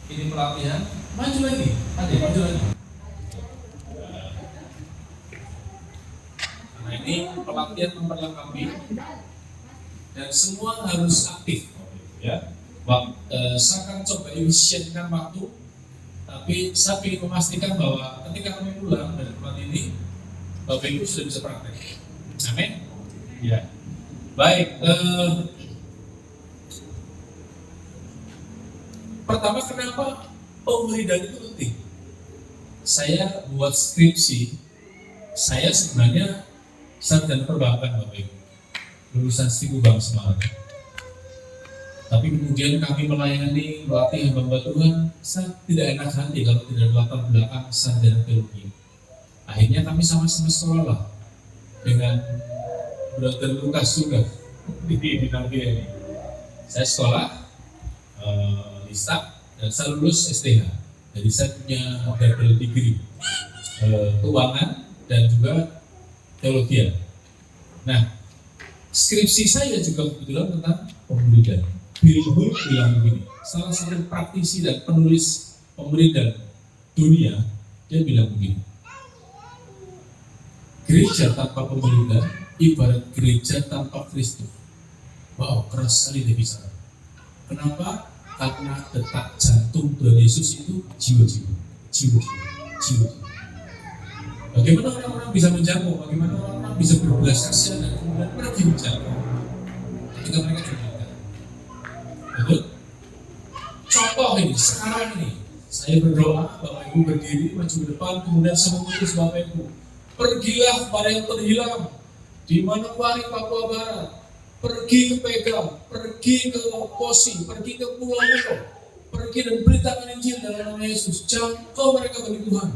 Ini pelatihan, maju lagi, maju lagi. Nah ini pelatihan memperlengkapi dan semua harus aktif, ya. Saya akan coba efisienkan waktu, tapi saya ingin memastikan bahwa ketika kami pulang dari tempat ini, Bapak Ibu sudah bisa praktek. Amin. Ya. Baik. Pertama, kenapa pemuridan itu penting? Saya buat skripsi, saya sebenarnya sarjana perbankan, Bapak Ibu, lulusan Stiku Bank Semarang. Tapi kemudian kami melayani, melatih hamba Tuhan, saya tidak enak hati kalau tidak latar belakang sarjana teologi. Akhirnya kami sama-sama sekolah dengan Brother Lukas juga di Nampia ini. Saya sekolah di STAK dan saya lulus STH. Jadi saya punya double degree keuangan dan juga teologi. Nah, skripsi saya juga kebetulan tentang pemuridan. Bill Hall bilang begini, salah satu praktisi dan penulis pemuridan dunia, dia bilang begini, gereja tanpa pemuridan ibarat gereja tanpa Kristus. Wow, keras sekali dia bicara. Kenapa? Karena detak jantung Tuhan Yesus itu jiwa-jiwa. Bagaimana orang-orang bisa menjangkau? Bagaimana orang-orang bisa berbelas kasihan dan kemudian pergi menjangkau ketika mereka diberitakan? Betul? Contoh ini, sekarang ini saya berdoa, Bapak Ibu berdiri maju ke depan, kemudian saya mengutus Bapak Ibu, pergilah kepada yang terhilang di Manokwari, Papua Barat, pergi ke Pegang, pergi ke Posi, pergi ke pulau-pulau, pergi dan beritakan Injil dalam nama Yesus, jangkau mereka bagi Tuhan.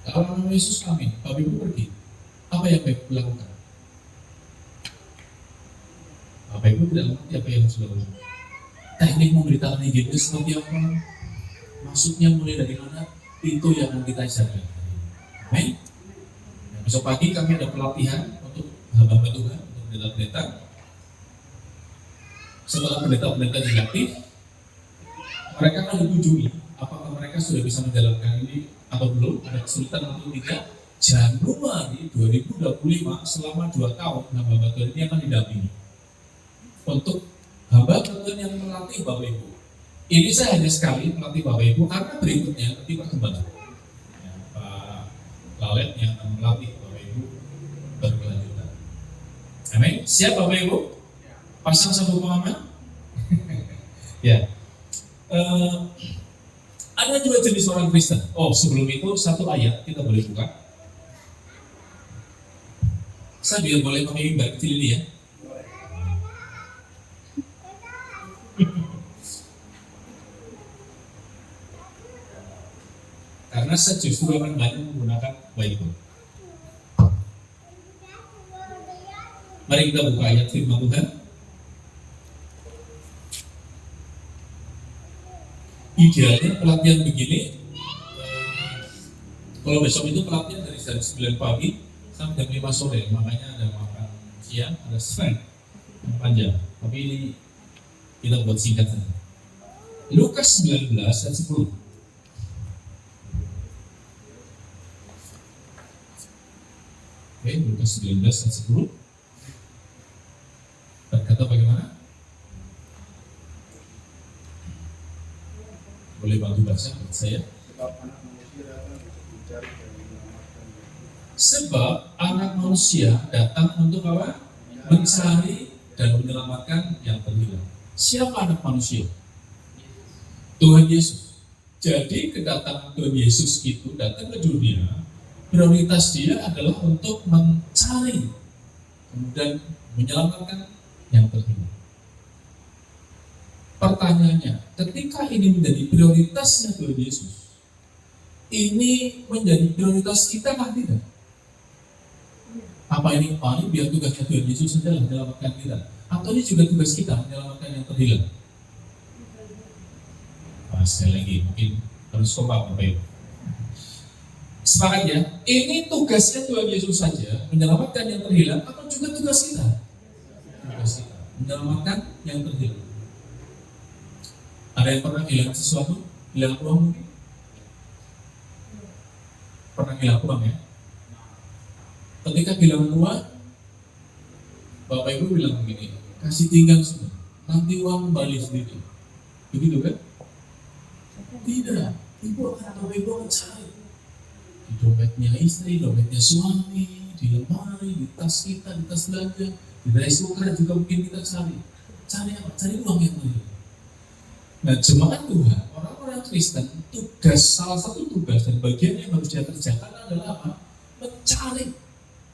Dalam nama Yesus kami, Bapak Ibu pergi. Apa yang Bapak Ibu lakukan? Bapak Ibu tidak mengerti apa yang harus dilakukan. Teknik memberitakan Injil itu seperti apa? Maksudnya mulai dari mana? Itu yang akan kita ajarkan. Baik. Besok pagi kami ada pelatihan untuk hamba Tuhan, untuk pendeta-pendeta. Setelah pendeta-pendeta dilatih, mereka akan dikunjungi. Apakah mereka sudah bisa menjalankan ini atau belum? Ada kesulitan atau tidak? Januari 2025 selama 2 tahun hamba Tuhan ini akan didampingi. Untuk hamba Tuhan yang melatih Bapak Ibu. Ini saya hanya sekali melatih Bapak Ibu karena berikutnya nanti perkembangan. Ya, Pak Lalet yang akan melatih Bapak Ibu berkelanjutan. Amin. Siap Bapak Ibu? Pasang sabuk pengaman. Ya. Ada dua jenis orang Kristen. Oh, sebelum itu satu ayat kita boleh buka. Saya biar boleh pakai mimbar kecil ini ya. Karena saya justru akan banyak menggunakan Bible. Mari kita buka ayat firman Tuhan. Idealnya pelatihan begini, kalau besok itu pelatihan dari jam 9 pagi sampai jam 5 sore, makanya ada makan siang, ada snack yang panjang. Tapi ini kita buat singkat saja. Lukas 19 ayat 10. Oke, Lukas 19 ayat 10. Berkata bagaimana? Boleh bantu baca buat saya? Sebab anak manusia datang untuk apa? Mencari dan menyelamatkan yang terhilang. Siapa anak manusia? Tuhan Yesus. Jadi kedatangan Tuhan Yesus itu datang ke dunia, prioritas dia adalah untuk mencari kemudian menyelamatkan yang terhilang. Pertanyaannya, ketika ini menjadi prioritasnya Tuhan Yesus, ini menjadi prioritas kita kah tidak? Apa ini? Oh, ini biar tugasnya Tuhan Yesus saja menyelamatkan kita. Atau ini juga tugas kita menyelamatkan yang terhilang? Nah, sekali lagi, mungkin harus kompak Bapak Ibu. Sepakat ya, ini tugasnya Tuhan Yesus saja menyelamatkan yang terhilang, atau juga tugas kita? Tugas kita, menyelamatkan yang terhilang. Ada yang pernah hilang sesuatu? Hilang uang mungkin? Pernah hilang uang ya? Ketika hilang uang, Bapak Ibu bilang begini, kasih tinggal semua, nanti uang kembali sendiri. Begitu kan? Tidak, Ibu akan cari di dompetnya istri, dompetnya suami, di lemari, di tas kita, di tas belanja, di rice cooker juga mungkin kita cari apa? Cari uang yang lain. Nah, jemaat Tuhan, orang-orang Kristen, salah satu tugas dan bagian yang harus dia kerjakan adalah apa? Mencari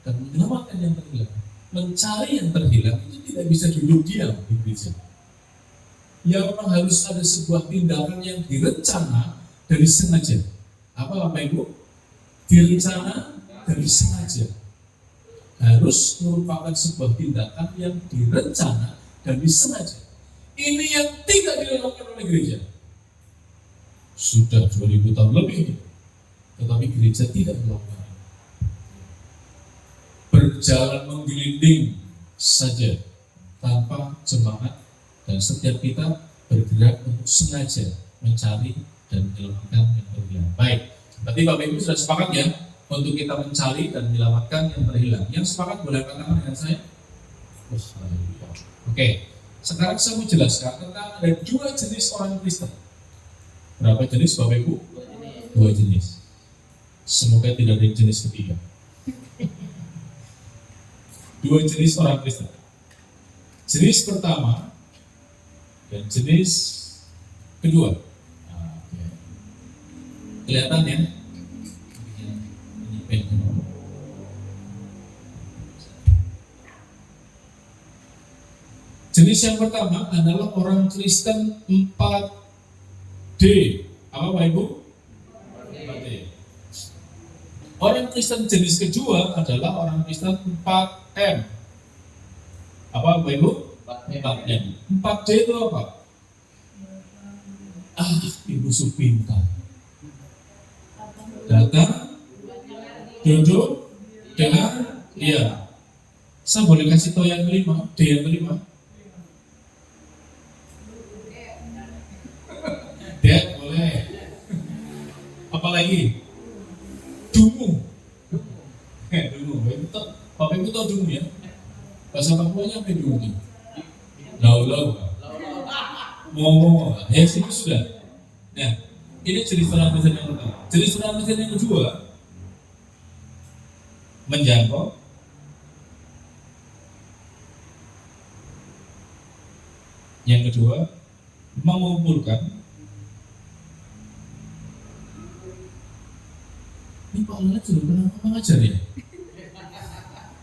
dan menyelamatkan yang terhilang. Mencari yang terhilang itu tidak bisa duduk diam di gereja. Ya, memang harus ada sebuah tindakan yang direncana dan disengaja. Apa Bapak Ibu? Direncana dan disengaja. Harus merupakan sebuah tindakan yang direncana dan disengaja. Ini yang tidak dilakukan oleh gereja. Sudah 2000 tahun lebih, tetapi gereja tidak melakukan. Berjalan menggelinding saja tanpa jemaat, dan setiap kita bergerak untuk sengaja mencari dan menyelamatkan yang terhilang. Baik, berarti Bapak Ibu sudah sepakat ya untuk kita mencari dan menyelamatkan yang terhilang. Yang sepakat boleh katakan dengan saya? Oke. Sekarang saya mau jelaskan tentang ada 2 jenis orang Kristen. Berapa jenis Bapak Ibu? 2 jenis. Semoga tidak ada jenis ketiga. 2 jenis orang Kristen. Jenis pertama dan jenis kedua. Kelihatan ya? Jenis yang pertama adalah orang Kristen 4D. Apa Bapak Ibu? 4D. Orang Kristen jenis kedua adalah orang Kristen 4M. Apa Bapak Ibu? 4M. 4D itu apa? Ibu Supinta. Datang, duduk, dengar, iya. Saya boleh kasih tahu yang kelima, D yang kelima. Dek, boleh. Apalagi? Dungu. Dungu. Bapak Ibu tahu dungu ya? Bahasa Papuanya apa dungu? Lau-lau. Momo. Ya, itu sudah. Nah, ini jenis orang Kristen yang pertama. Jenis orang Kristen yang kedua, menjangkau, yang kedua, mengumpulkan. Ini Pak Lelet sudah pernah mengajar ya?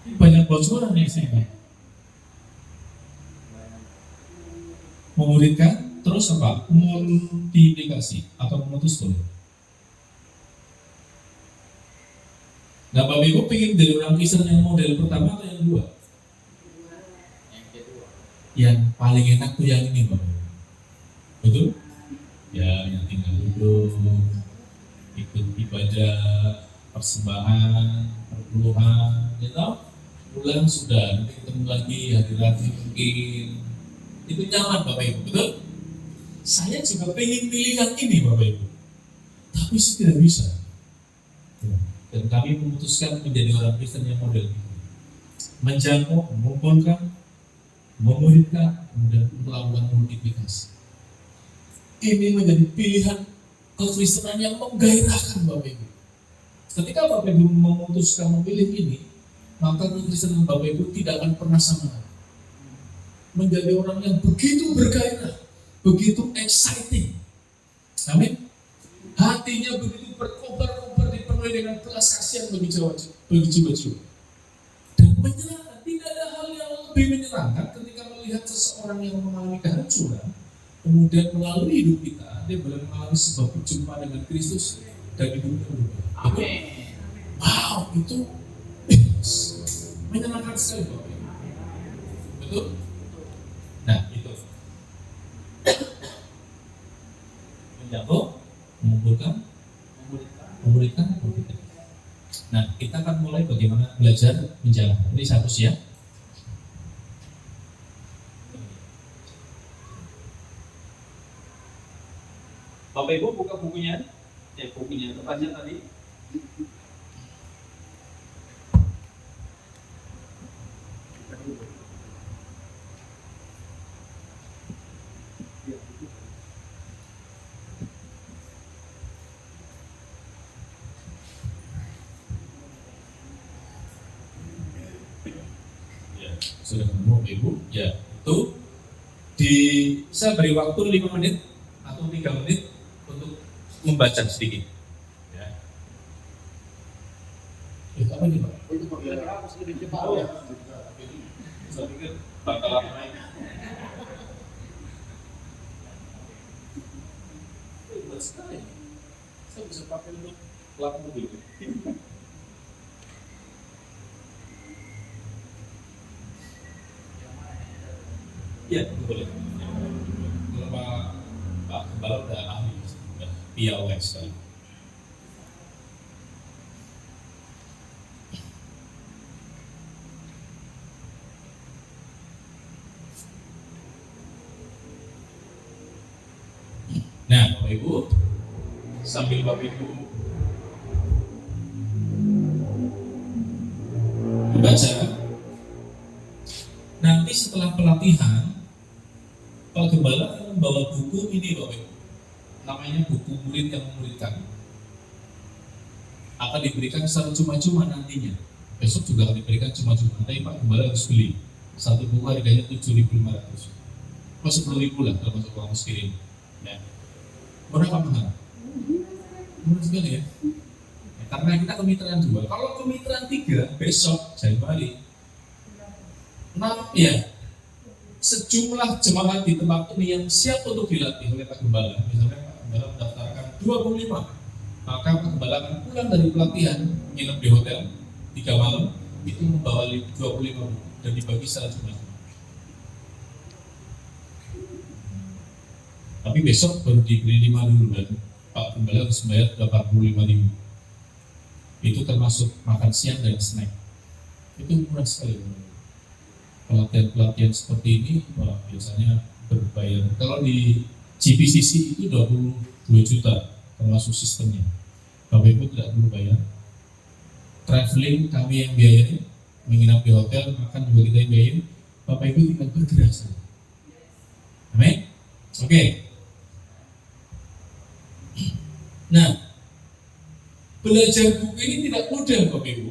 Ini banyak bocoran nih sini. Memuridkan, terus apa? Multiplikasi atau memutus boleh. Nah, Bapak Ibu pengen dari orang Kristen yang model pertama atau yang kedua? Yang kedua. Yang paling enak tuh yang ini, Bapak Ibu. Betul? Ya, yang tinggal duduk, ikut ibadah, persembahan, perpuluhan, gitu. Pulang sudah, nanti ketemu lagi hari Rabu mungkin. Itu nyaman Bapak Ibu, betul? Saya juga pengen pilih yang ini Bapak Ibu, tapi tidak bisa. Dan kami memutuskan menjadi orang Kristen yang model ini. Menjangkau, mengumpulkan, memuridkan, kemudian melakukan multiplikasi. Ini menjadi pilihan kekristenan yang menggairahkan Bapak Ibu. Ketika Bapak Ibu memutuskan memilih ini, maka kekristenan Bapak Ibu tidak akan pernah sama. Menjadi orang yang begitu bergairah, begitu exciting. Amin. Hatinya begitu berkobar-kobar, dipenuhi dengan belas kasihan bagi jiwa-jiwa. Dan menyenangkan, tidak ada hal yang lebih menyenangkan ketika melihat seseorang yang mengalami kehancuran, kemudian melalui hidup kita, dia boleh mengalami sebuah perjumpaan dengan Kristus dan hidupnya berubah. Amin. Wow, itu menyenangkan sekali Bapak. Betul? Nah, itu menjangkau, mengumpulkan, memuridkan. Nah, kita akan mulai bagaimana belajar menjalankan. Ini satu ya. Bapak Ibu buka bukunya, bukunya tempatnya tadi. Ya, sudah ketemu Bapak Ibu. Ya, itu saya beri waktu 5 menit atau 3 menit untuk membaca sedikit. Ya. Apa ini Pak? Itu bagian apa sih di Jepang Oh, ya? saya pikir bakal naik. Hebat sekali. Saya bisa pakai untuk plat mobil. Iya, boleh. Kalau Pak Gembala udah ahli, udah piawai sekali. Nah, Bapak Ibu, sambil Bapak Ibu membaca, nanti setelah pelatihan, Pak Gembala akan membawa buku ini Bapak Ibu. Namanya buku murid yang memuridkan. Akan diberikan secara cuma-cuma nantinya. Besok juga akan diberikan cuma-cuma. Tapi Pak Gembala harus beli. Satu buku harganya 7.500. Masuk 10.000 lah kalau masuk uang kirim. Ya. Murah apa mahal? Murah sekali ya. Karena kita kemitraan 2. Kalau kemitraan 3, besok saya balik. 6 ya. Sejumlah jemaat di tempat ini yang siap untuk dilatih oleh Pak Gembala. Misalnya Pak Gembala mendaftarkan 25, maka Pak Gembala akan pulang dari pelatihan, nginep di hotel 3 malam, itu membawa 25 dan dibagi secara cuma-cuma. Tapi besok baru diberi 5 dulu dan Pak Gembala harus bayar 85.000. Itu termasuk makan siang dan snack. Itu murah sekali. Pelatihan seperti ini biasanya berbayar. Kalau di GPCC itu 22 juta termasuk sistemnya. Bapak Ibu tidak perlu bayar. Traveling kami yang biayain, menginap di hotel, makan juga kita yang biayain. Bapak Ibu tinggal bergerak saja. Amin. Oke. Nah, belajar buku ini tidak mudah Bapak Ibu.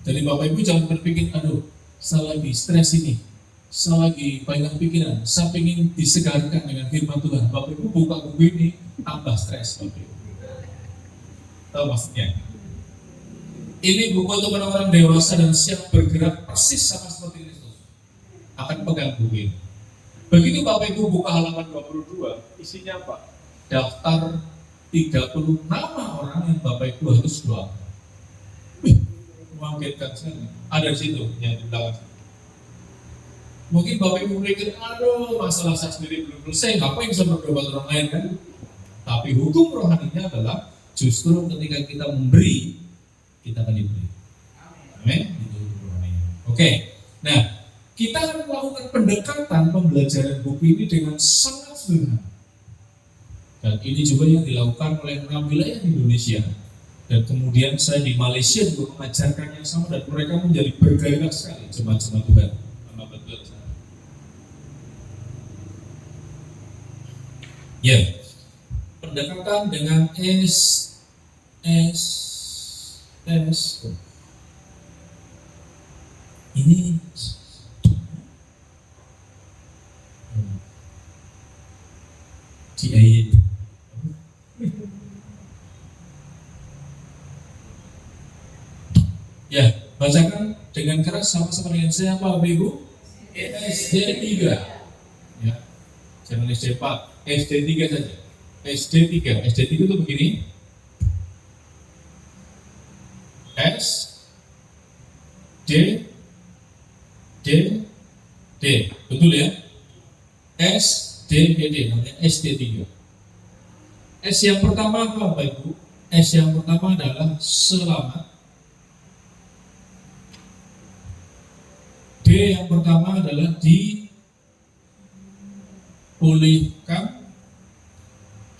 Jadi Bapak Ibu jangan berpikir, aduh, saya lagi stres ini, saya lagi banyak pikiran, saya ingin disegarkan dengan firman Tuhan. Bapak Ibu buka buku ini, tambah stres Bapak Ibu. Tahu maksudnya? Ini buku untuk orang-orang dewasa dan siap bergerak persis sama seperti Kristus. Akan pegang buku ini. Begitu Bapak Ibu buka halaman 22, isinya apa? Daftar 30 nama orang yang Bapak Ibu harus doakan. Mengagetkan sekali. Ada di situ yang di belakang. Mungkin Bapak Ibu mikir, aduh masalah saya sendiri belum selesai, ngapain bisa berdoa orang lain kan? Tapi hukum rohaninya adalah justru ketika kita memberi, kita akan diberi. Amin. Itu hukum rohaninya. Oke. Nah, kita akan melakukan pendekatan pembelajaran buku ini dengan sangat sederhana. Dan ini juga yang dilakukan oleh 6 wilayah di Indonesia. Dan kemudian saya di Malaysia juga mengajarkan yang sama dan mereka menjadi bergairah sekali jemaat-jemaat Tuhan. Sama betul. Ya, pendekatan dengan S. Ini di ya, bacakan dengan keras sama-sama dengan saya Bapak Ibu. SD 3. Ya. Jangan SD 4, SD 3 saja. SD 3 itu begini. S D betul ya? S D namanya SD 3. S yang pertama apa Bapak Ibu? S yang pertama adalah selamat. D yang pertama adalah dipulihkan.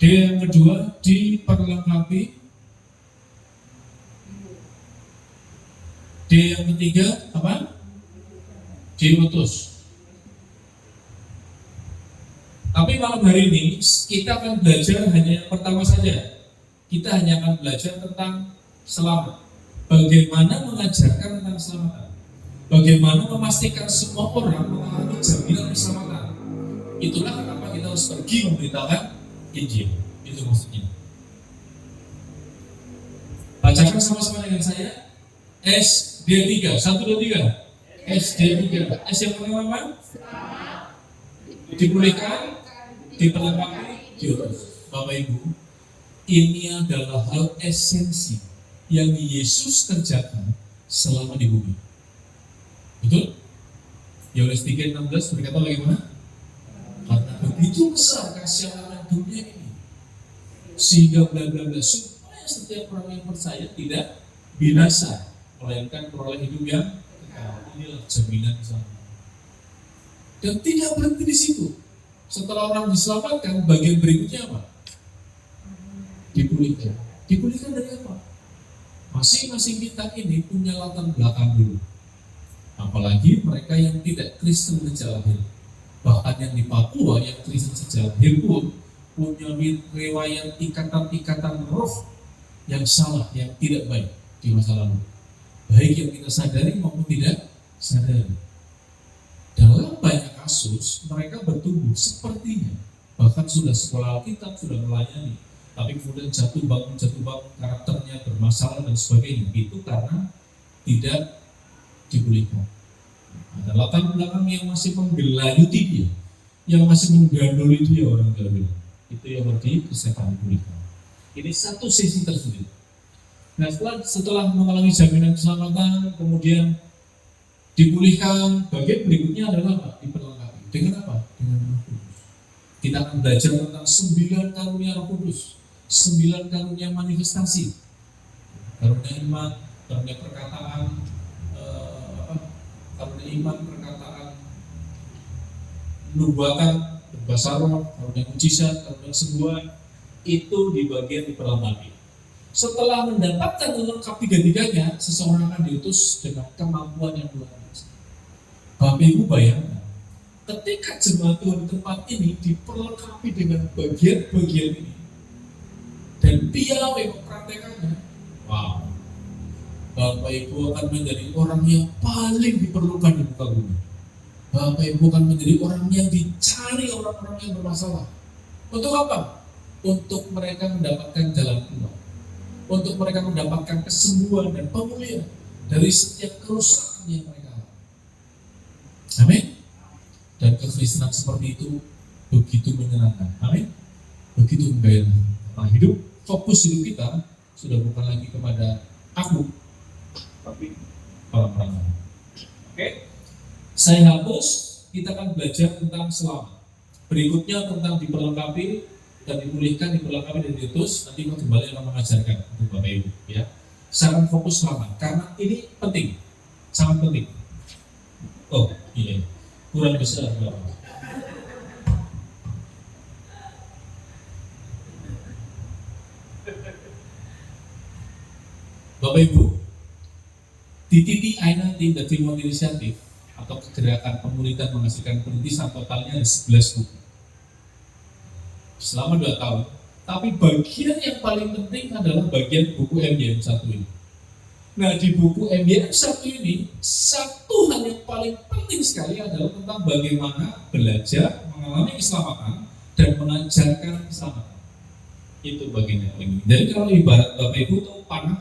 D D yang kedua, diperlengkapi. D yang ketiga apa? Diutus. Tapi malam hari ini kita akan belajar hanya yang pertama saja. Kita hanya akan belajar tentang selamat. Bagaimana mengajarkan tentang keselamatan. Bagaimana memastikan semua orang mengalami jaminan keselamatan. Itulah kenapa kita harus pergi memberitakan Injil. Itu maksudnya. Bacakan sama-sama dengan saya. SD3, 1, 2, 3. SD3. S yang pertama apa? Dipulihkan, diperlengkapi, diutus. Bapak Ibu, ini adalah hal esensi yang Yesus kerjakan selama di bumi. Betul? Yohanes 3:16 berkata bagaimana? Karena begitu besar kasih Allah dunia ini, sehingga bla bla bla, supaya setiap orang yang percaya tidak binasa, melainkan peroleh hidup yang kekal. Inilah jaminan keselamatan. Dan tidak berhenti di situ. Setelah orang diselamatkan, bagian berikutnya apa? Dipulihkan. Dipulihkan dari apa? Masing-masing kita ini punya latar belakang dulu. Apalagi mereka yang tidak Kristen sejak lahir. Bahkan yang di Papua yang Kristen sejak lahir pun punya riwayat ikatan-ikatan roh yang salah, yang tidak baik di masa lalu. Baik yang kita sadari maupun tidak sadari. Dalam banyak kasus mereka bertumbuh sepertinya, bahkan sudah sekolah Alkitab, sudah melayani, tapi kemudian jatuh bangun karakternya bermasalah dan sebagainya. Itu karena tidak dipulihkan. Ada latar belakang yang masih menggelayuti dia, yang masih menggandoli dia, orang Jawa bilang. Itu yang berarti kesehatan dipulihkan. Ini satu sisi tersebut. Nah, setelah mengalami jaminan keselamatan, kemudian dipulihkan, bagian berikutnya adalah apa? Diperlengkapi. Dengan apa? Dengan Roh Kudus. Kita akan belajar tentang 9 karunia Roh Kudus, 9 karunia manifestasi, karunia iman, karunia perkataan, karunia iman, perkataan, nubuatan, berbahasa roh, karunia mujizat, karunia kesembuhan, itu di bagian diperlengkapi. Setelah mendapatkan lengkap tiga-tiganya, seseorang akan diutus dengan kemampuan yang luar biasa. Bapak Ibu bayangkan, ketika jemaat Tuhan di tempat ini diperlengkapi dengan bagian-bagian ini, dan piawai mempraktekannya, wow, Bapak Ibu akan menjadi orang yang paling diperlukan di muka bumi. Bapak Ibu akan menjadi orang yang dicari orang-orang yang bermasalah. Untuk apa? Untuk mereka mendapatkan jalan keluar. Untuk mereka mendapatkan kesembuhan dan pemulihan dari setiap kerusakan yang mereka alami. Amin. Dan kekristenan seperti itu begitu menyenangkan. Amin. Begitu menggairahkan. Nah, fokus hidup kita sudah bukan lagi kepada aku, tapi orang-orang lain. Oke. Saya hapus. Kita akan belajar tentang selamat. Berikutnya tentang diperlengkapi dan dipulihkan, diperlengkapi dan diutus. Nanti kembali akan mengajarkan untuk Bapak Ibu. Ya, saya akan fokus selamat karena ini penting, sangat penting. Oh iya, kurang besar Bapak. Bapak Ibu, di TTI The Timon Initiative atau Gerakan Pemulihan menghasilkan perintisan totalnya ada 11 buku selama 2 tahun. Tapi bagian yang paling penting adalah bagian buku MYM 1 ini. Nah, di buku MYM 1 ini, satu hal yang paling penting sekali adalah tentang bagaimana belajar mengalami keselamatan dan mengajarkan keselamatan. Itu bagian yang paling penting. Jadi kalau ibarat Bapak Ibu tahu panah,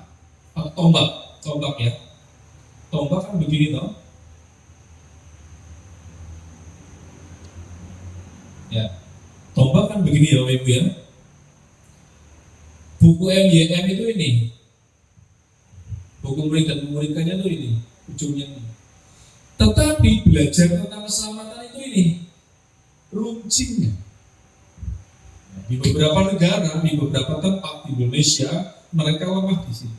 tombak ya. Tombak kan begini toh. Ya. Tombak kan begini ya Bapak Ibu ya. Buku MYM itu ini. Buku murid dan memuridkannya itu ini, ujungnya ini. Tetapi belajar tentang keselamatan itu ini runcingnya. Di beberapa negara, di beberapa tempat di Indonesia, mereka lemah di sini.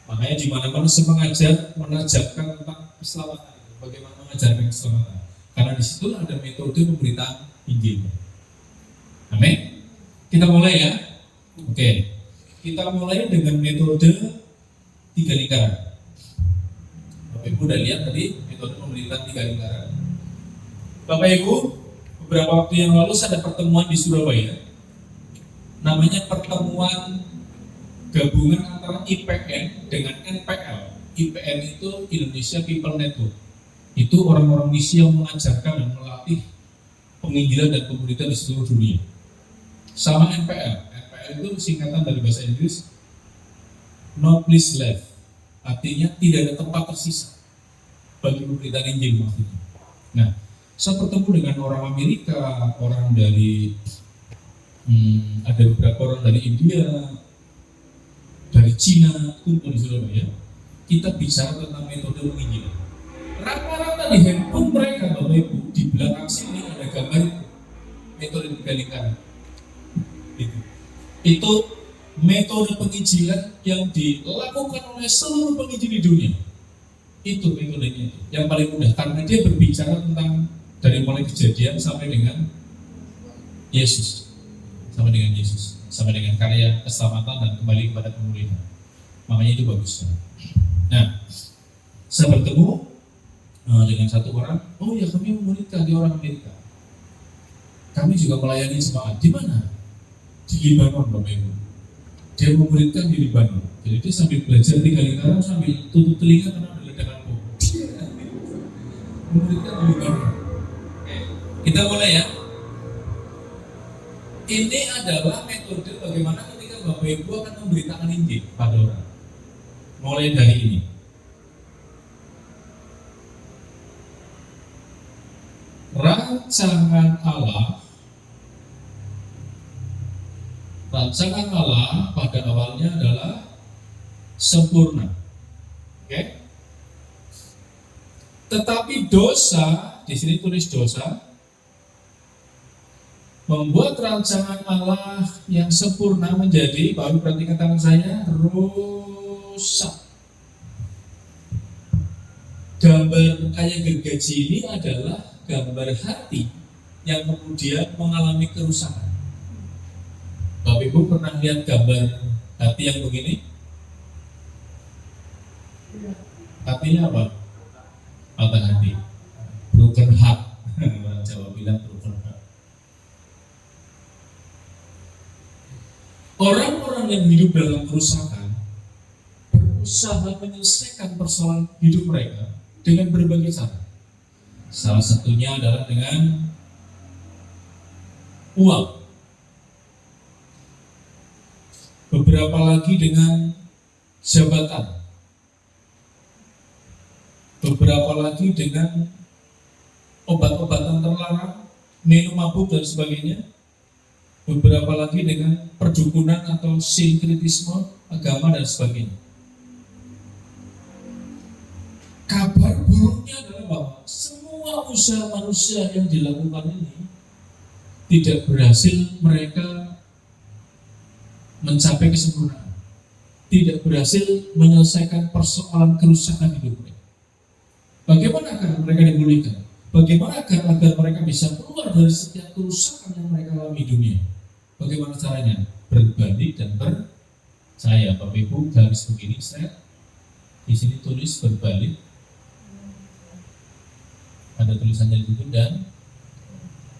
Makanya di mana-mana saya mengajarkan tentang keselamatan, bagaimana mengajarkan keselamatan. Karena di situ ada metode pemberitaan Injil. Amin. Kita mulai ya. Oke. Kita mulai dengan metode 3 lingkaran. Bapak Ibu udah lihat tadi metode pembentukan 3 lingkaran. Bapak Ibu, beberapa waktu yang lalu saya ada pertemuan di Surabaya. Namanya pertemuan gabungan antara IPN dengan NPL. IPN itu Indonesia People Network. Itu orang-orang misi yang mengajarkan dan melatih penginjilan dan pemberitaan di seluruh dunia. Sama NPL. NPL itu singkatan dari bahasa Inggris No Place Left. Artinya tidak ada tempat tersisa bagi pemberitaan Injil maksudnya. Nah, saya bertemu dengan orang Amerika, orang dari ada beberapa orang dari India, dari Cina, kumpul di Surabaya. Kita bicara tentang metode penginjilan. Rata-rata di handphone mereka, Bapak Ibu, di belakang sini ada gambar metode 3 lingkaran. Itu metode penginjilan yang dilakukan oleh seluruh penginjil di dunia. Itu metodenya itu yang paling mudah karena dia berbicara tentang dari mulai kejadian sampai dengan Yesus, sampai dengan Yesus, sampai dengan karya keselamatan dan kembali kepada pemulihan. Makanya itu bagus. Nah, saya bertemu dengan satu orang. Oh ya, kami memuridkan, dia orang Amerika. Kami juga melayani jemaat. Di mana? Di Libanon, Bapak Ibu. Dia memuridkan di Libanon. Jadi dia sambil belajar 3 lingkaran sambil tutup telinga karena ada ledakan bom. Memuridkan di Libanon. Kita mulai ya. Ini adalah metode bagaimana ketika Bapak Ibu akan memberitakan Injil pada orang. Mulai dari ini. Rancangan Allah pada awalnya adalah sempurna. Oke? Tetapi dosa, di sini tulis dosa, membuat rancangan Allah yang sempurna menjadi, baru perhatikan tangan saya, rusak. Gambar kayak gergaji ini adalah gambar hati yang kemudian mengalami kerusakan. Bapak Ibu pernah lihat gambar hati yang begini? Hatinya apa? Patah hati, broken heart. Orang Jawa bilang broken heart. Orang-orang yang hidup dalam kerusakan berusaha menyelesaikan persoalan hidup mereka dengan berbagai cara. Salah satunya adalah dengan uang. Beberapa lagi dengan jabatan. Beberapa lagi dengan obat-obatan terlarang, minum mabuk dan sebagainya. Beberapa lagi dengan perdukunan atau sinkretisme agama dan sebagainya. Kabar buruknya adalah bahwa semua usaha manusia yang dilakukan ini tidak berhasil mereka mencapai kesempurnaan, tidak berhasil menyelesaikan persoalan kerusakan hidup mereka. Bagaimana agar mereka dipulihkan? Bagaimana agar mereka bisa keluar dari setiap kerusakan yang mereka alami di dunia? Bagaimana caranya? Berbalik dan percaya. Bapak Ibu garis begini, saya di sini tulis berbalik. Ada tulisannya di situ dan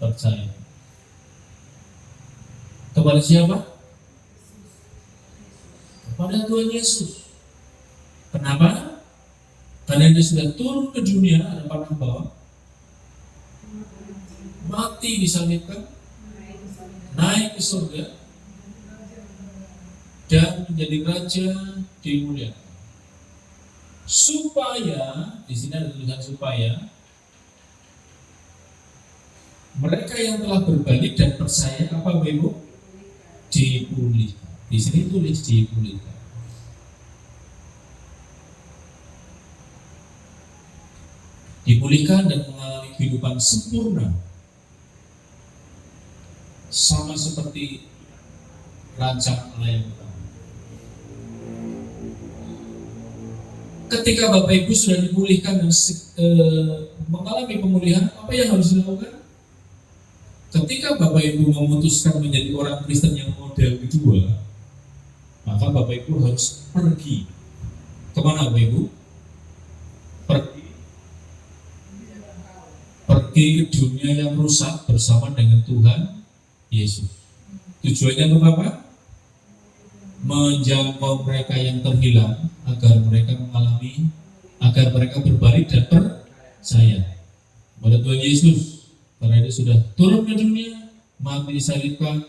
percaya. Kepada siapa? Kepada Tuhan Yesus. Kenapa? Karena dia sudah turun ke dunia, ada panah bawah, mati disalibkan, naik ke surga, dan menjadi raja dimuliakan. Supaya, di sini ada tulisan supaya, mereka yang telah berbalik dan percaya apa Ibu? Dipulihkan. Di sini tulis dipulihkan. Dipulihkan dan mengalami kehidupan sempurna, sama seperti rancangan Allah yang pertama. Ketika Bapak Ibu sudah dipulihkan dan mengalami pemulihan, apa yang harus dilakukan? Ketika Bapak Ibu memutuskan menjadi orang Kristen yang model kedua, maka Bapak Ibu harus pergi. Kemana Bapak Ibu? Pergi ke dunia yang rusak bersama dengan Tuhan Yesus. Tujuannya untuk apa? Menjangkau mereka yang terhilang agar mereka berbalik dan percaya pada Tuhan Yesus, karena dia sudah turun ke dunia, mati disalibkan,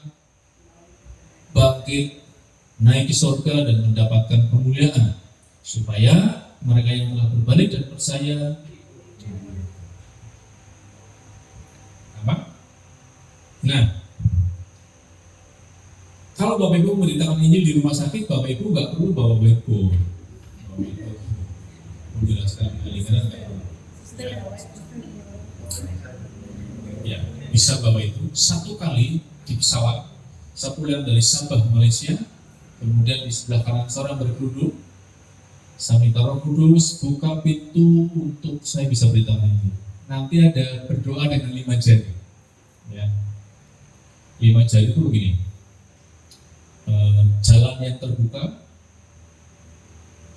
bangkit, naik ke surga dan mendapatkan kemuliaan, supaya mereka yang telah berbalik dan percaya apa? Nah, kalau Bapak Ibu memberitakan Injil di rumah sakit, Bapak Ibu nggak perlu bawa whiteboard. Menjelaskan aliran nggak perlu. Ya, bisa bawa itu satu kali di pesawat. Saya pulang dari Sabah, Malaysia. Kemudian di sebelah kanan seorang berkerudung. Saya minta Roh Kudus buka pintu untuk saya bisa beritahu ini. Nanti ada berdoa dengan 5 jari. Ya. 5 jari itu begini. Jalan yang terbuka,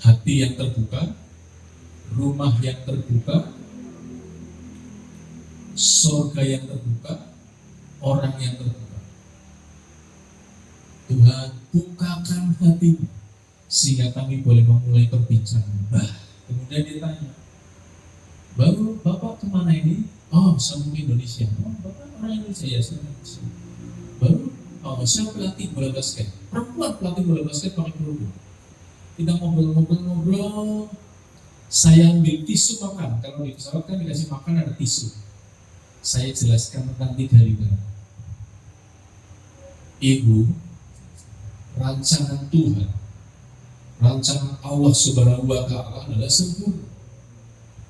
hati yang terbuka, rumah yang terbuka, surga yang terbuka, orang yang terbuka. Tuhan, bukakan hatimu sehingga kami boleh memulai perbincangan. Kemudian dia tanya, baru Bapak kemana ini? Oh, saya mau ke Indonesia. Oh, Bapak orang Indonesia ya, saya Indonesia. Baru, oh, saya pelatih bola basket. Perempuan pelatih bola basket pakai kerudung. Kita ngobrol. Saya ambil tisu makan. Kalau di pesawat kan dikasih makan ada tisu. Saya jelaskan tentang 3 limbah. Ibu, rancangan Tuhan, rancangan Allah Subhanahu wa Ta'ala adalah sempurna.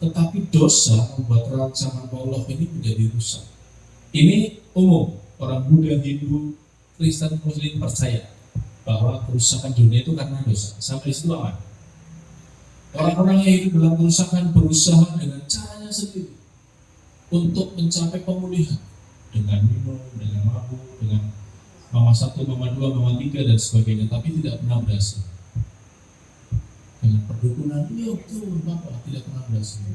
Tetapi dosa membuat rancangan Allah ini menjadi rusak. Ini umum, orang Buddha, Hindu, Kristen, Muslim percaya bahwa kerusakan dunia itu karena dosa. Sampai situ aman. Orang-orang yang hidup dalam kerusakan berusaha dengan caranya sendiri untuk mencapai pemulihan dengan minum, dengan mabuk, dengan mama 1, mama 2, mama 3 dan sebagainya, tapi tidak pernah berhasil. Dengan perdukunan, ya betul Bapak, tidak pernah berhasil.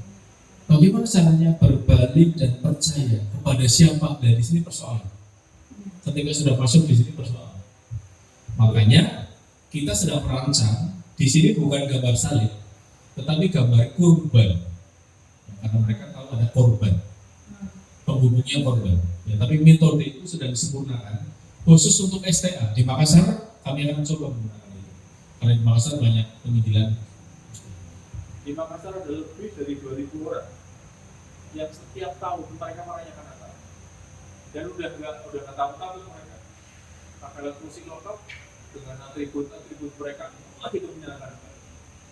Bagaimana caranya berbalik dan percaya kepada siapa? Dari sini persoalan. Ketika sudah masuk di sini persoalan. Makanya kita sedang merancang di sini bukan gambar salib, tetapi gambar kurban. Karena mereka tahu ada korban, penghubungnya korban. Ya, tapi metode itu sudah disempurnakan khusus untuk STA. Di Makassar kami akan mencoba menggunakan itu. Karena di Makassar banyak penginjilan. Di Makassar ada lebih dari 2.000 orang yang setiap tahun mereka merayakan Natal. Dan udah nggak tahu mereka pakai alat musik lokal dengan atribut mereka, itu menyenangkan.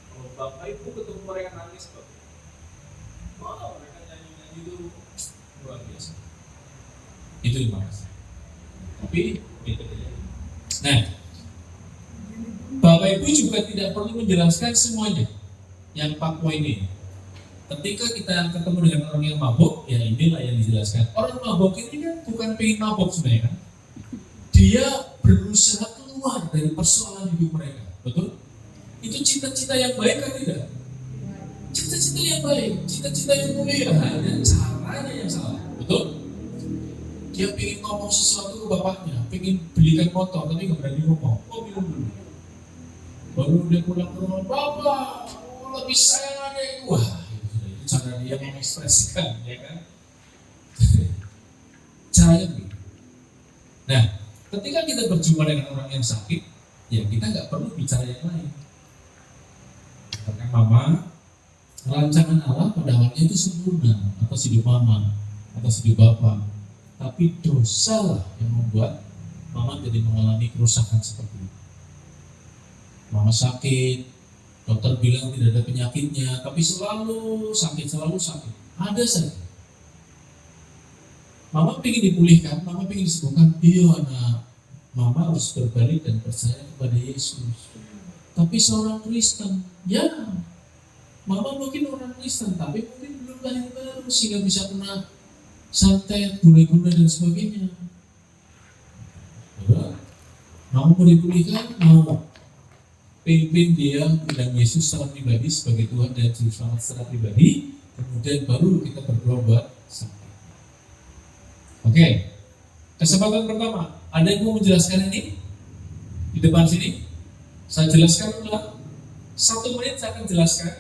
Kalau Bapak Ibu ketemu mereka nangis kok, wow, mereka nyanyi itu luar biasa. Itu di Makassar. Tapi nah, Bapak Ibu juga tidak perlu menjelaskan semuanya yang 4 poin ini. Ketika kita ketemu dengan orang yang mabuk, ya inilah yang dijelaskan. Orang mabuk ini kan bukan pengen mabuk sebenarnya kan. Dia berusaha keluar dari persoalan hidup mereka, betul? Itu cita-cita yang baik kan tidak? Cita-cita yang baik, cita-cita yang mulia, hanya caranya yang salah, betul? Dia pengen ngomong sesuatu ke bapaknya, pengen belikan motor, tapi nggak berani ngomong. Oh, minum dulu. Baru dia pulang ke rumah, Bapak, lebih sayang adek gua. Itu cara dia mengekspresikan, ya kan? Caranya begitu. Nah, ketika kita berjumpa dengan orang yang sakit, ya kita nggak perlu bicara yang lain. Karena mama, rancangan Allah pada awalnya itu sempurna atas hidup mama, atas hidup bapak. Tapi dosa lah yang membuat mama jadi mengalami kerusakan seperti itu. Mama sakit, dokter bilang tidak ada penyakitnya, tapi selalu sakit. Ada saja. Mama ingin dipulihkan, mama ingin disembuhkan. Iya anak, mama harus berbalik dan percaya kepada Yesus. Tapi seorang Kristen, ya, mama mungkin orang Kristen, tapi mungkin belum lahir baru sehingga bisa kena santet, guna-guna dan sebagainya. Mau dipulihkan, mau pimpin dia undang Yesus secara pribadi sebagai Tuhan dan Juru Selamat secara pribadi, kemudian baru kita berdoa buat sampai. Oke, kesempatan pertama, ada yang mau menjelaskan ini di depan sini? Saya jelaskan ulang. 1 menit saya akan jelaskan.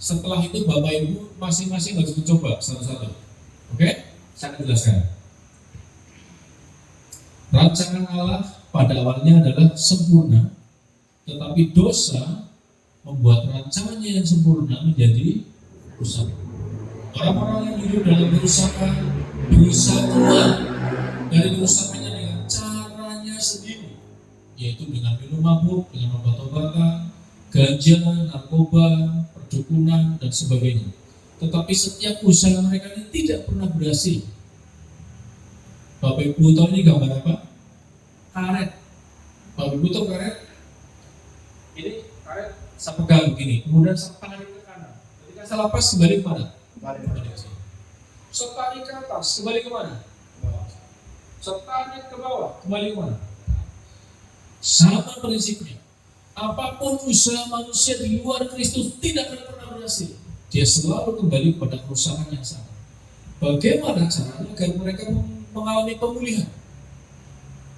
Setelah itu Bapak Ibu masing-masing harus mencoba satu-satu. Oke, saya akan jelaskan. Rancangan Allah pada awalnya adalah sempurna, tetapi dosa membuat rancangannya yang sempurna menjadi rusak. Orang-orang yang hidup dalam kerusakan berusaha keluar dari kerusakannya dengan caranya sendiri, yaitu dengan minum mabuk, dengan obat-obatan, ganja, narkoba, perdukunan, dan sebagainya. Tetapi setiap usaha mereka ini tidak pernah berhasil. Bapak Ibu tahu ini gambar apa? Karet. Bapak Ibu tahu karet? Ini karet saya pegang begini, kemudian saya tarik ke kanan. Ketika saya lepas kembali ke mana? Kembali ke sini. Saya tarik ke atas, kembali ke mana? Saya tarik ke bawah, kembali ke mana? Sama prinsipnya. Apapun usaha manusia di luar Kristus tidak akan pernah berhasil. Dia selalu kembali pada kerusakan yang sama. Bagaimana caranya agar mereka mengalami pemulihan?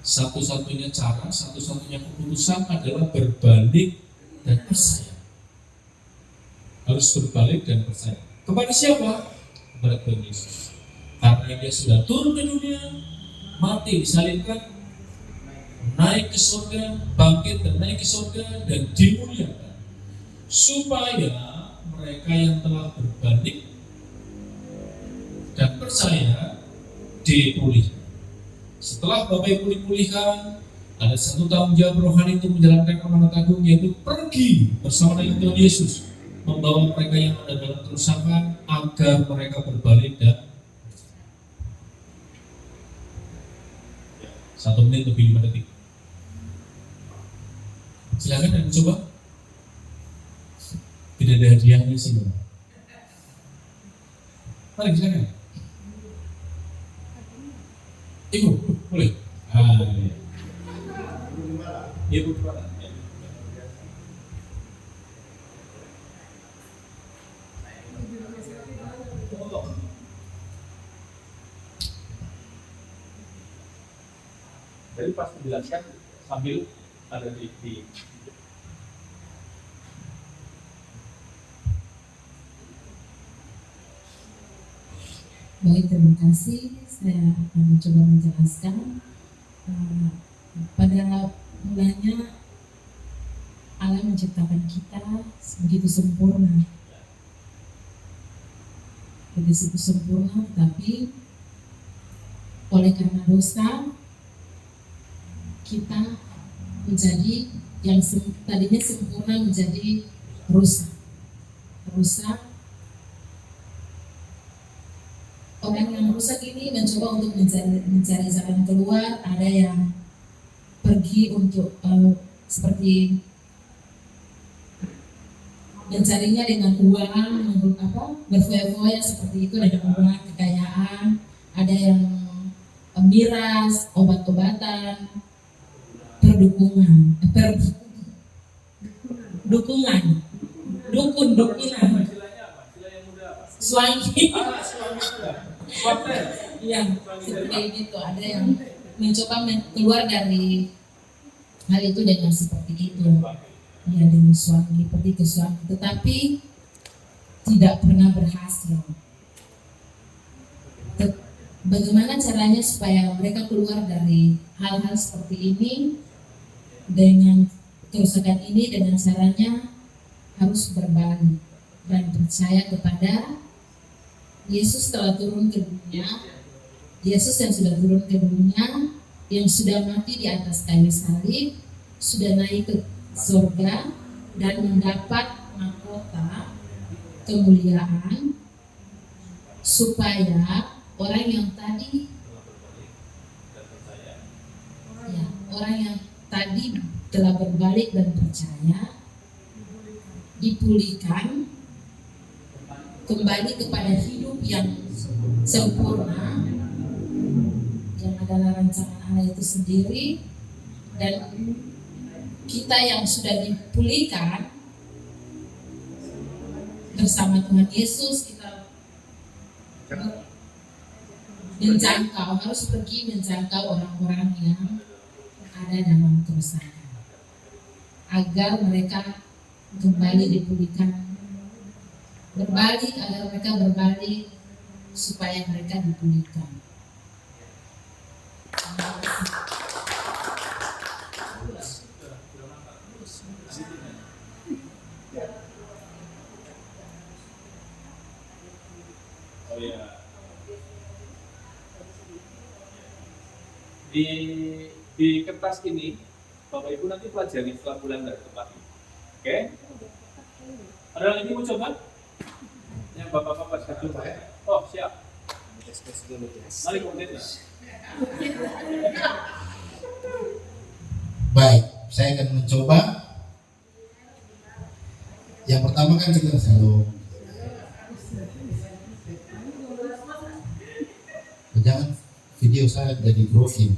Satu-satunya cara, satu-satunya keputusan adalah berbalik dan percaya. Harus berbalik dan percaya. Kepada siapa? Kepada Tuhan Yesus. Karena dia sudah turun ke dunia, mati disalibkan, naik ke surga, bangkit dan naik ke surga dan dimuliakan, supaya mereka yang telah berbalik dan percaya dipulihkan. Setelah Bapak Ibu dipulihkan, ada satu tanggung jawab rohani untuk menjalankan amanat agung, yaitu pergi bersama dengan Tuhan Yesus, membawa mereka yang ada dalam kerusakan agar mereka berbalik dan 1 menit lebih 5 detik. Silakan dan coba. Tidak ada hadiahnya sih, Bang. Mari silakan. Ibu, boleh. Ibu kemana? Jadi pas menjelaskan sambil ada di Baik, terima kasih. Saya akan mencoba menjelaskan. Pada mulanya Allah menciptakan kita begitu sempurna, begitu sempurna, tapi oleh karena dosa kita menjadi yang tadinya sempurna menjadi rusak. Orang yang rusak ini mencoba untuk mencari jalan keluar. Ada yang pergi untuk seperti mencarinya dengan uang, berfoya-foya seperti itu, dengan uang, kekayaan. Ada yang miras, obat-obatan, dukunan, swangi. Ya, seperti itu. Ada yang mencoba keluar dari hal itu dengan seperti itu. Ya, dengan suami, pergi ke suami, tetapi tidak pernah berhasil. Bagaimana caranya supaya mereka keluar dari hal-hal seperti ini? Dengan kerusakan ini, dengan caranya harus berbalik dan percaya kepada Yesus telah turun ke dunia. Yesus yang sudah turun ke dunia, yang sudah mati di atas kayu salib, sudah naik ke surga dan mendapat mahkota kemuliaan, supaya orang yang tadi telah berbalik dan percaya dipulihkan kembali kepada hidup yang sempurna adalah rancangan Allah itu sendiri, dan kita yang sudah dipulihkan bersama Tuhan Yesus, kita harus pergi menjangkau orang-orang yang ada dalam kerusakan agar mereka kembali dipulihkan, agar mereka berbalik supaya mereka dipulihkan. Oh ya. Di kertas ini Bapak Ibu nanti pelajari setelah bulan dari tempat ini. Oke? Ada lagi mau coba? Yang Bapak-bapak sudah coba ya? Oh, siap. Mari kemudian. Baik, saya akan mencoba. Yang pertama kan kita selalu jangan video saya jadi growing.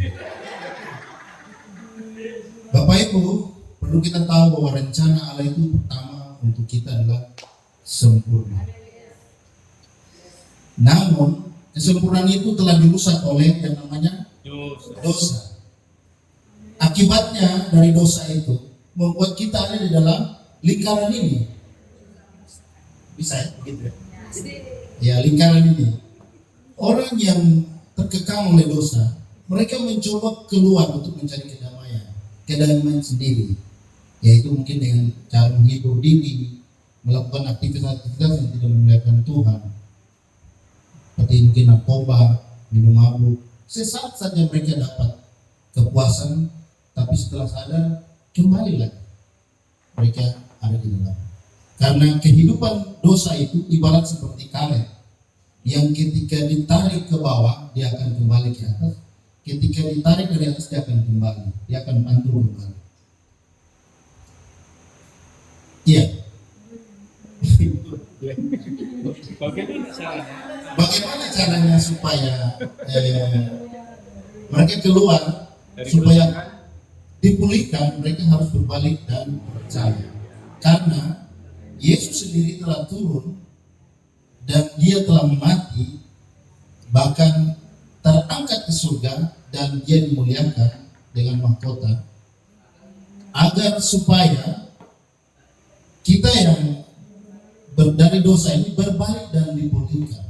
Bapak Ibu, perlu kita tahu bahwa rencana Allah itu pertama untuk kita adalah sempurna. Namun kesempurnaan itu telah dirusak oleh yang namanya dosa. Akibatnya dari dosa itu membuat kita ada di dalam lingkaran ini. Bisa ya begitu ya? Ya, lingkaran ini. Orang yang terkekang oleh dosa, mereka mencoba keluar untuk mencari kedamaian sendiri, yaitu mungkin dengan cara menghibur diri, melakukan aktivitas-aktivitas yang tidak memuliakan Tuhan, seperti mungkin narkoba, minum mabuk. Sesaat saja mereka dapat kepuasan, tapi setelah sadar kembali lagi mereka ada di dalam. Karena kehidupan dosa itu ibarat seperti karet yang ketika ditarik ke bawah dia akan kembali ke atas, ketika ditarik dari atas dia akan kembali, dia akan mantul kembali. Iya. Bagaimana caranya supaya mereka keluar, supaya dipulihkan? Mereka harus berbalik dan percaya, karena Yesus sendiri telah turun dan dia telah mati, bahkan terangkat ke surga, dan dia dimuliakan dengan mahkota, agar supaya kita yang dari dosa ini berbalik dan dipulihkan.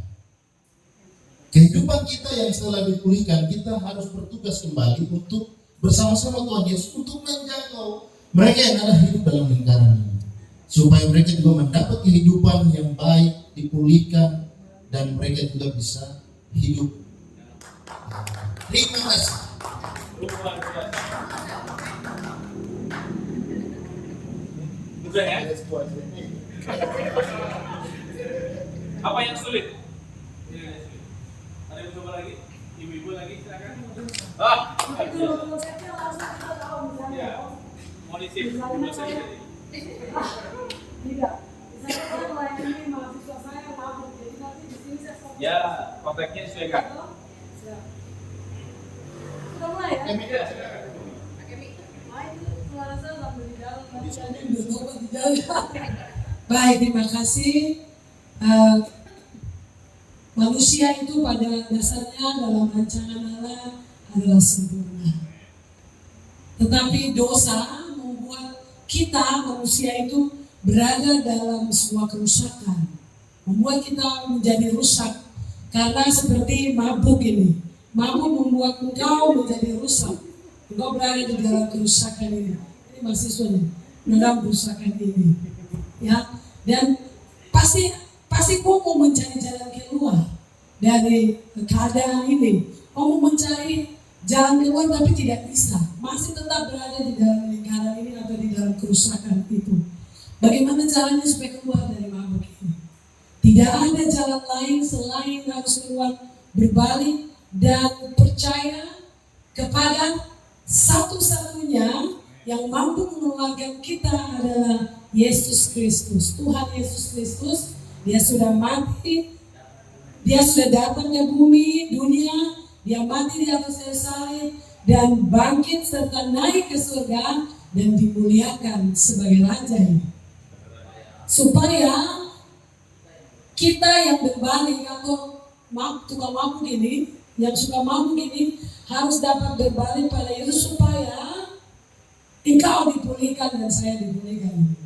Kehidupan kita yang setelah dipulihkan, kita harus bertugas kembali untuk bersama-sama Tuhan Yesus untuk menjangkau mereka yang ada hidup dalam lingkaran ini, supaya mereka juga mendapat kehidupan yang baik, dipulihkan, dan mereka juga bisa hidup. Terima kasih. Mudah ya? Apa yang sulit? Ada yang coba lagi? Ibu-ibu lagi silakan. Ya. Mau disip dulu saja. Tidak. Saya kan melayani mahasiswa saya mabuk, jadi nanti di sini saya stop. Ya, kontaknya sesuaikan. Sudah mulai ya? Ya, silakan. Wah, itu suara saya sambil di dalam. Baik, terima kasih. Manusia itu pada dasarnya dalam rancangan Allah adalah sempurna. Tetapi dosa membuat kita manusia itu berada dalam sebuah kerusakan, membuat kita menjadi rusak. Karena seperti mabuk ini, mabuk membuat engkau menjadi rusak. Engkau berada di dalam kerusakan ini. Ini mahasiswa nih, dalam kerusakan ini, ya. Dan pasti kau mau mencari jalan keluar dari keadaan ini. Kau mau mencari jalan keluar tapi tidak bisa, masih tetap berada di dalam lingkaran ini atau di dalam kerusakan itu. Bagaimana caranya supaya keluar dari mabuk ini? Tidak ada jalan lain selain harus keluar, berbalik dan percaya kepada satu-satunya yang mampu mengeluarkan kita adalah Yesus Kristus. Tuhan Yesus Kristus, dia sudah mati, dia sudah datang ke bumi, dunia, Dia mati di atas kayu salib dan bangkit serta naik ke surga dan dimuliakan sebagai Raja ini. Supaya kita yang berbalik atau tukang mabuk ini, yang suka mabuk ini harus dapat berbalik pada Yesus supaya engkau dipulihkan dan saya dipulihkan.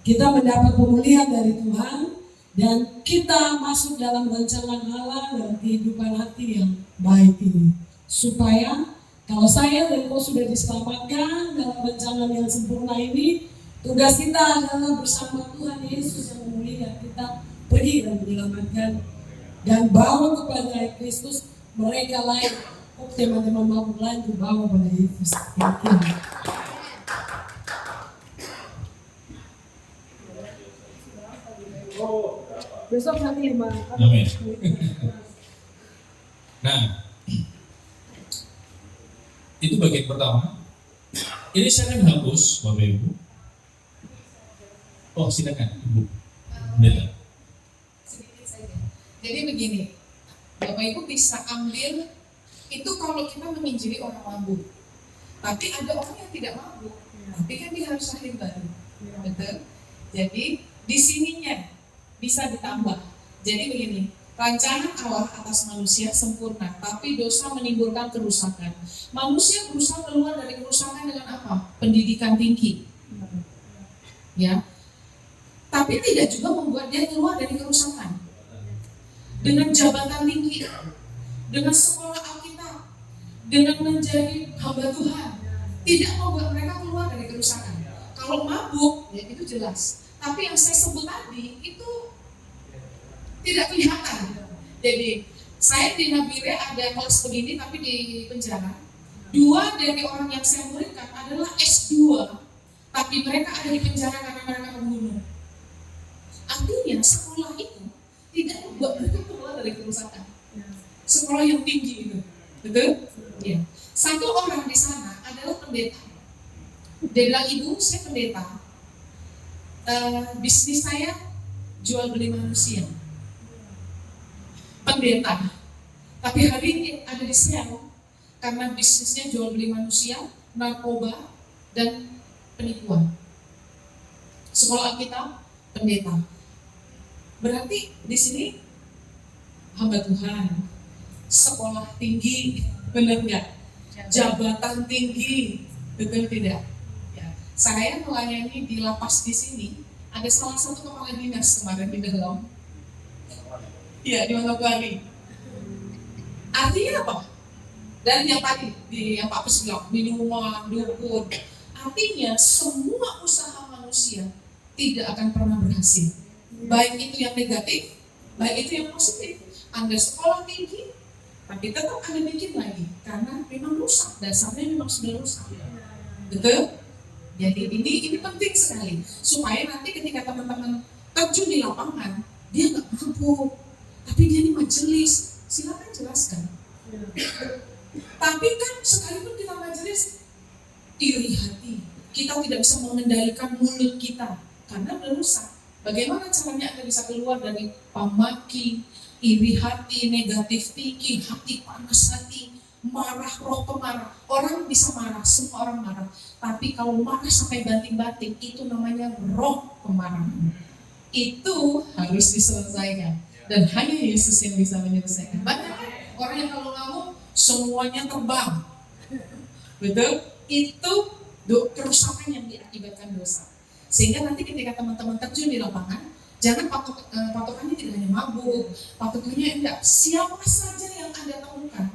Kita mendapat pemulihan dari Tuhan dan kita masuk dalam rancangan Allah dalam kehidupan hati yang baik ini. Supaya kalau saya dan kau sudah diselamatkan dalam rancangan yang sempurna ini, tugas kita adalah bersama Tuhan Yesus yang memulihkan kita pergi dan menyelamatkan dan bawa kepada Kristus mereka lain, teman-teman mabuk lain bawa pada Yesus. Besok hari Mbak. Amin. Nah, itu bagian pertama. Ini saya akan hapus, Bapak Ibu. Oh, silakan, Ibu. Pendeta. Sedikit saja. Jadi begini, Bapak Ibu bisa ambil itu kalau kita menginjili orang mabuk. Tapi ada orang yang tidak mabuk, tapi kan dia harus lahir baru, betul? Jadi di sininya bisa ditambah. Jadi begini, rancangan Allah atas manusia sempurna, tapi dosa menimbulkan kerusakan. Manusia berusaha keluar dari kerusakan dengan apa? Pendidikan tinggi, ya. Tapi tidak juga membuat dia keluar dari kerusakan. Dengan jabatan tinggi, dengan sekolah Alkitab, dengan menjadi hamba Tuhan, tidak membuat mereka keluar dari kerusakan. Kalau mabuk, ya itu jelas. Tapi yang saya sebut tadi itu tidak kelihatan. Jadi saya di Nabire ada kelas begini tapi di penjara. 2 dari orang yang saya muridkan adalah S2, tapi mereka ada di penjara karena mereka membunuh. Artinya sekolah itu tidak membuat mereka keluar dari kerusakan. Sekolah yang tinggi itu, betul? Ya. Satu orang di sana adalah pendeta. Dia bilang, ibu saya pendeta. Bisnis saya jual beli manusia. Pendeta. Tapi hari ini ada di sel karena bisnisnya jual beli manusia, narkoba, dan penipuan. Sekolah kita pendeta. Berarti di sini hamba Tuhan, sekolah tinggi, benar nggak? Jabatan tinggi, betul tidak? Ya. Saya melayani di lapas di sini. Ada salah satu kepala dinas kemarin di dalam. Iya, di Manokwari. Artinya apa? Dan yang tadi yang Pak Pes bilang, minuman, dukun. Artinya semua usaha manusia tidak akan pernah berhasil. Baik itu yang negatif, baik itu yang positif. Anda sekolah tinggi, tapi tetap Anda bikin lagi karena memang rusak, dasarnya memang sudah rusak. Betul? Jadi ini penting sekali supaya nanti ketika teman-teman terjun di lapangan, dia nggak mabuk, tapi dia di majelis. Silakan jelaskan. Tapi kan sekalipun kita majelis, iri hati, kita tidak bisa mengendalikan mulut kita karena udah rusak. Bagaimana caranya Anda bisa keluar dari pamaki, iri hati, negatif thinking, hati panas hati, marah, roh pemarah. Orang bisa marah, semua orang marah. Tapi kalau marah sampai banting-banting, itu namanya roh pemarah. Itu harus diselesaikan. Dan hanya Yesus yang bisa menyelesaikan. Banyak orang yang kalau ngamuk, semuanya terbang. Betul? Itu kerusakan yang diakibatkan dosa. Sehingga nanti ketika teman-teman terjun di lapangan, jangan patokannya tidak hanya mabuk, patokannya enggak. Siapa saja yang Anda temukan,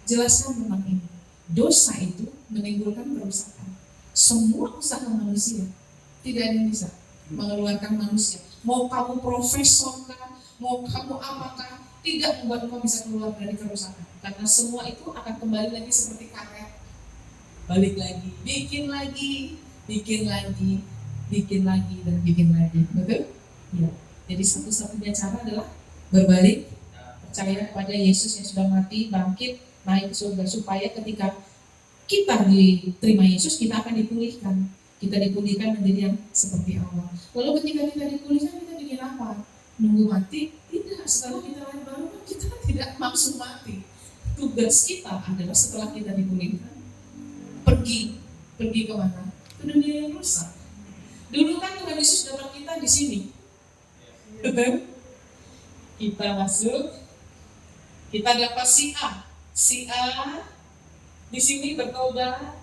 jelaskan tentang ini. Dosa itu menimbulkan kerusakan. Semua usaha manusia, tidak ada yang bisa mengeluarkan manusia. Mau kamu profesor kan, mau kamu apakah, tidak membuat kamu bisa keluar dari kerusakan. Karena semua itu akan kembali lagi seperti karet. Balik lagi, bikin lagi, dan bikin lagi. Betul? Ya. Jadi satu-satunya cara adalah berbalik, percaya kepada Yesus yang sudah mati, bangkit, naik ke surga, supaya ketika kita diterima Yesus, kita akan dipulihkan. Kita dipulihkan menjadi yang seperti Allah. Lalu ketika kita dipulihkan, kita bikin apa? Nunggu mati? Tidak. Setelah kita lahir baru, kita tidak langsung mati. tugas kita adalah setelah kita dipulihkan, pergi ke mana? Ke dunia yang rusak. Dulu kan Tuhan Yesus dapat kita di sini. Betul? Kita masuk, kita dapat si A di sini bertobat,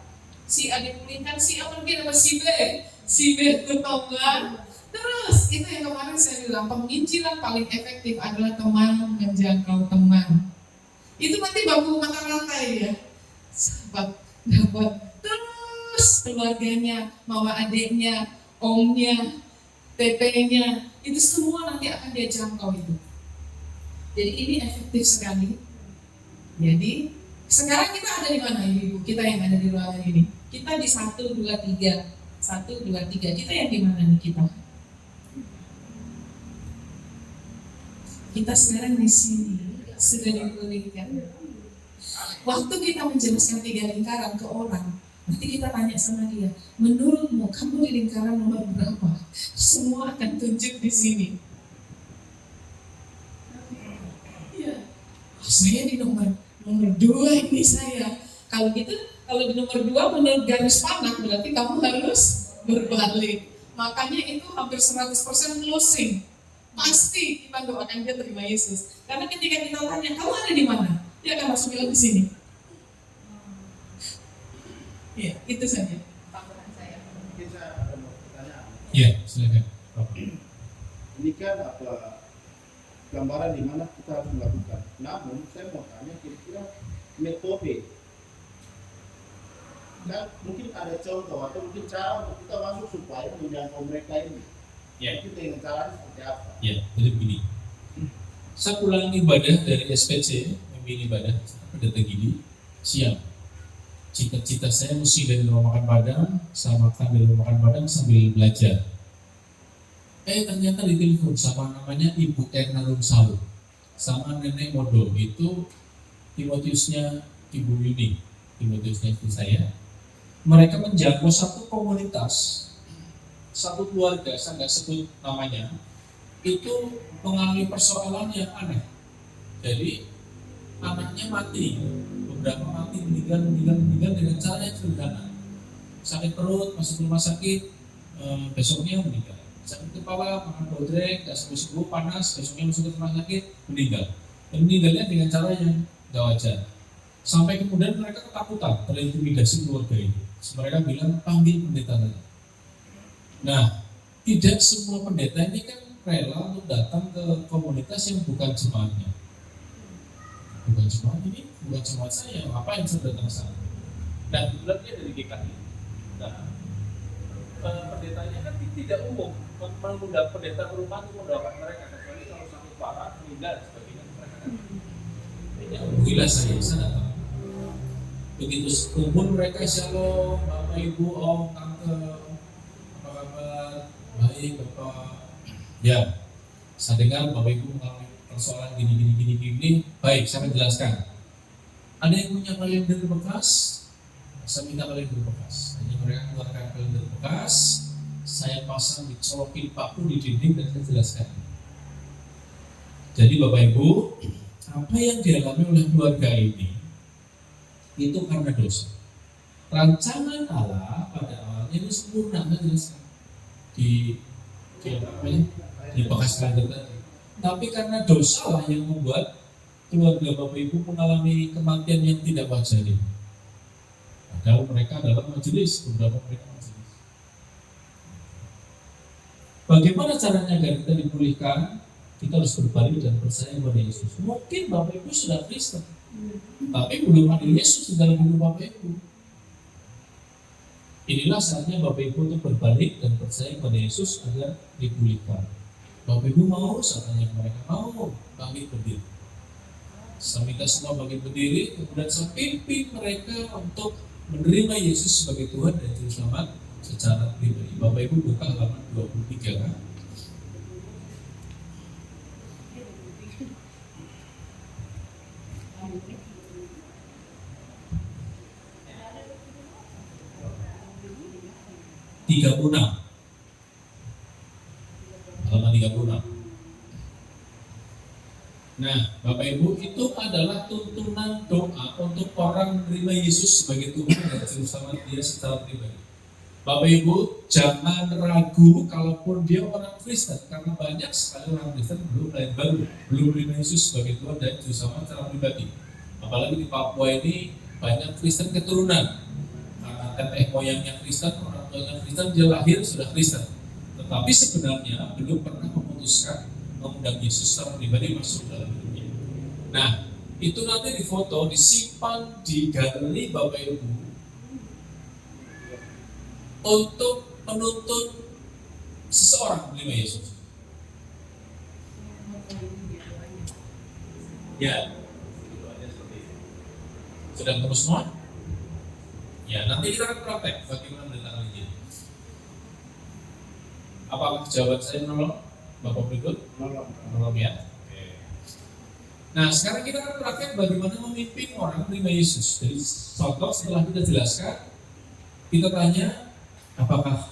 si A dipulihkan, si A pergi dapat si B bertobat. Terus itu yang kemarin saya bilang, penginjilan paling efektif adalah teman menjangkau teman. Itu nanti bambu mata rantai ya, sahabat dapat, terus keluarganya, mama adiknya, omnya, tetenya, itu semua nanti akan dia jangkau itu. Jadi ini efektif sekali. Jadi sekarang kita ada di mana ibu? Kita yang ada di ruangan ini. Kita di 1, 2, 3. 1, 2, 3. Kita yang di mana nih kita? Kita sekarang di sini sudah dipulihkan. Waktu kita menjelaskan 3 lingkaran ke orang, nanti kita tanya sama dia, menurutmu kamu di lingkaran nomor berapa? Semua akan tunjuk di sini. Ya, saya di nomor 2 ini saya. Kalau gitu, kalau di nomor 2 menurut garis panah berarti kamu harus berbalik. Makanya itu hampir 100% closing. Pasti kita doakan dia terima Yesus. Karena ketika kita tanya, kamu ada di mana? Dia akan langsung bilang di sini. Ya, itu saja tambahan saya. Mungkin saya ada mau pertanyaan. Iya, silakan. Ini kan gambaran di mana kita harus melakukan. Namun saya mau tanya kira-kira metode. Kan mungkin ada contoh atau mungkin cara untuk kita masuk supaya menjangkau mereka ini. Ya. Kita dengan caranya seperti apa? Ya, jadi begini. Saya pulang ibadah dari SPC, memimpin ibadah pendeta Gidi, siang. Cita-cita saya mesti dari rumah makan Padang, saya makan dari rumah makan Padang sambil belajar. Ternyata ditelepon sama namanya Ibu Erna Lumsau, sama Nenek Modo, itu Timotiusnya Ibu Yuni, Timotiusnya istri saya. Mereka menjangkau satu komunitas, satu keluarga, saya nggak sebut namanya, itu mengalami persoalan yang aneh. Jadi anaknya mati, beberapa mati, meninggal dengan cara yang sederhana. Sakit perut, masuk rumah sakit, besoknya meninggal. Sakit kepala, makan bodrek, nggak sembuh-sembuh, panas, besoknya masuk ke rumah sakit, meninggal. Dan meninggalnya dengan cara yang nggak wajar. Sampai kemudian mereka ketakutan, terintimidasi keluarga ini. Mereka bilang, panggil pendeta saja. Nah, tidak semua pendeta ini kan rela untuk datang ke komunitas yang bukan jemaatnya. Bukan jemaat ini, bukan jemaat saya, apa yang saya datang sana? Dan kebetulan dia dari GKI. Nah, pendetanya kan tidak umum mengundang pendeta ke rumah untuk mendoakan mereka, kecuali kalau sakit parah, meninggal dan sebagainya mereka kan. Ya, alhamdulillah saya datang. Begitu kumpul mereka, shalom, bapak ibu, om, tante, apa kabar, baik bapak. Ya, saya dengar bapak ibu mengalami persoalan gini, baik, saya akan jelaskan. Ada yang punya kalender bekas, saya minta kalender bekas. Hanya mereka keluarkan kalender bekas, saya pasang dicolokin paku di dinding dan saya jelaskan. Jadi bapak ibu, apa yang dialami oleh keluarga ini itu karena dosa. Rancangan Allah pada awalnya itu sempurna, saya jelaskan di bekas kalender tadi. Tapi karena dosa lah yang membuat keluarga bapak ibu mengalami kematian yang tidak wajar ini. Padahal mereka adalah majelis, beberapa mereka majelis. Bagaimana caranya agar kita dipulihkan? Kita harus berbalik dan percaya kepada Yesus. Mungkin bapak ibu sudah Kristen, tapi belum ada Yesus di dalam hidup bapak ibu. Inilah saatnya bapak ibu untuk berbalik dan percaya kepada Yesus agar dipulihkan. Bapak ibu mau, saatnya mereka mau bangkit berdiri. Saya minta semua bangkit berdiri, kemudian saya pimpin mereka untuk menerima Yesus sebagai Tuhan dan Juru Selamat secara pribadi. Bapak ibu buka halaman 23 kan? halaman 36. Nah, Bapak Ibu, itu adalah tuntunan doa untuk orang menerima Yesus sebagai Tuhan dan Juru Selamat dia secara pribadi. Bapak Ibu, jangan ragu kalaupun dia orang Kristen, karena banyak sekali orang Kristen belum menerima Yesus sebagai Tuhan dan Juru Selamat secara pribadi. Apalagi di Papua ini banyak Kristen keturunan, karena nenek moyangnya Kristen, orang tuanya Kristen, dia lahir sudah Kristen. Tetapi sebenarnya belum pernah memutuskan mengundang Yesus secara pribadi masuk dalam hidupnya. Nah, itu nanti difoto, disimpan di galeri Bapak Ibu untuk menuntun seseorang menerima Yesus. Ya, itu aja seperti itu. Sudah ketemu semua? Ya, nanti kita akan praktek bagaimana mendatangkan Injil. Apakah jawaban saya menolong? Bapak berikut? Menolong ya? Oke. Nah, sekarang kita akan praktek bagaimana memimpin orang menerima Yesus. Jadi, contoh setelah kita jelaskan, kita tanya, apakah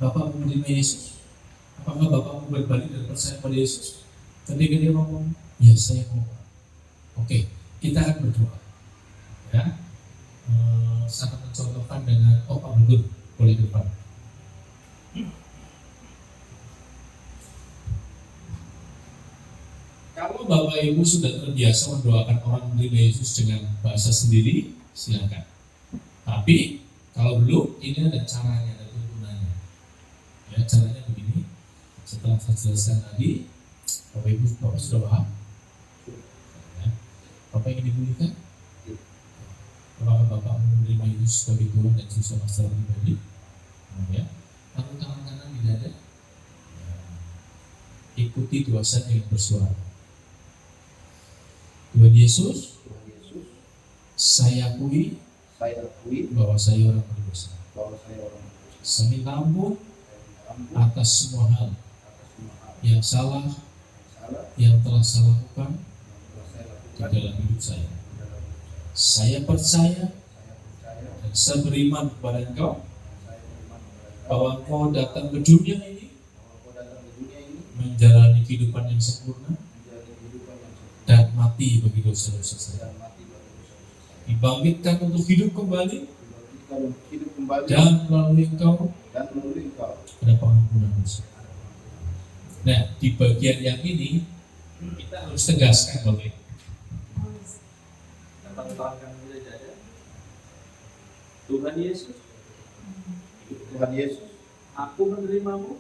Bapak mau menerima Yesus? Apakah Bapak mau berbalik dan percaya pada Yesus? Ketika dia ngomong, ya saya mau. Oke, kita akan berdoa. Ya, sangat mencontohkan dengan Pak Bergur, boleh depan. Kalau Bapak Ibu sudah terbiasa mendoakan orang menerima Yesus dengan bahasa sendiri, silakan. Tapi kalau belum, ini ada caranya, ada tuntunannya. Ya, caranya begini. Setelah saya jelaskan tadi, Bapak Ibu sudah paham? Ya. Bapak ingin dipulihkan? Apakah Bapak menerima Yesus sebagai Tuhan dan Juru Selamat secara pribadi? Ya. Taruh tangan kanan di dada. Ya. Ikuti doa saya yang bersuara. Tuhan Yesus, saya akui bahwa saya orang berdosa. Saya minta ampun atas semua hal yang salah yang telah saya lakukan di dalam hidup saya. Saya percaya dan saya beriman kepada Engkau bahwa Engkau datang ke dunia ini menjalani kehidupan yang sempurna dan mati bagi dosa-dosa saya. Dibangkitkan untuk hidup kembali dan melalui Engkau ada pengampunan dosa. Nah, di bagian yang ini kita harus tegaskan Bapak. Tangan kita dada. Tuhan Yesus, aku menerimamu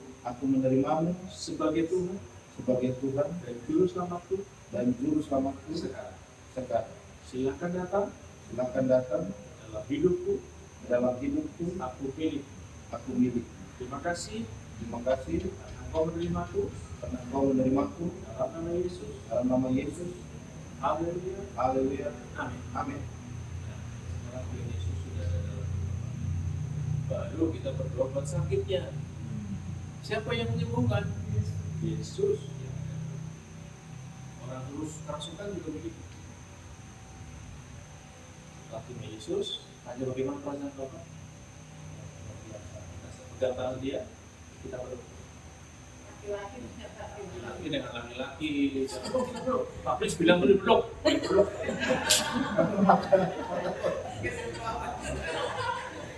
sebagai Tuhan dan Juru Selamatku sekarang. Silakan datang dalam hidupku, aku pilih. Terima kasih karena Engkau menerimaku dalam nama Yesus. Haleluya. Amin. Sekarang Tuhan Yesus sudah ada dalam hidup. Baru kita berdoa buat sakitnya. Siapa yang menyembuhkan? Yesus. Orang terus kerasukan juga begitu. Tapi Yesus, tanya bagaimana perasaan Bapak? Pegang tangan dia, kita berdoa. Laki-laki dengan laki-laki, Pak Pris bilang belum.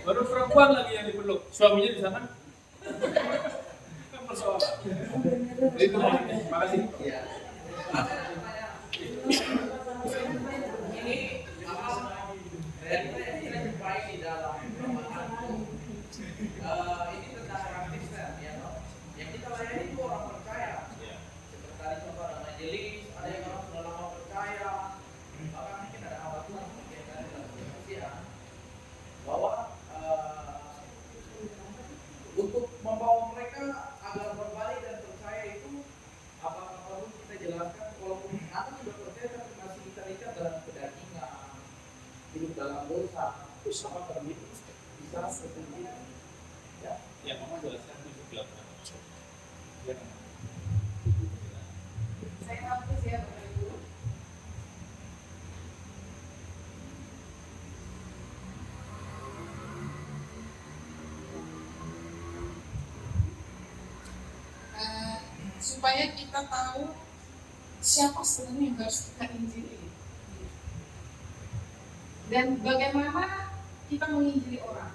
Baru perempuan lagi yang dipeluk, suaminya di sana. Kan persoalan. Terima kasih. Ini tentang orang Kristen ya, yang kita layani itu orang percaya. Seperti tadi contoh ada majelis, ada yang orang sudah lama percaya, bahkan mungkin ada hamba Tuhan seperti yang tadi dalam penyaksian, bahwa untuk membawa mereka agar berbalik dan percaya itu, apakah perlu kita jelaskan walaupun Anda sudah percaya tapi masih terikat dalam kedagingan, hidup dalam dosa, itu sama terjadi bisa seperti itu. Ya, Mama jelaskan itu belakang. Ya, Saya hapus ya Bapak Ibu. Supaya kita tahu siapa sebenarnya yang harus kita injili dan bagaimana kita menginjili orang.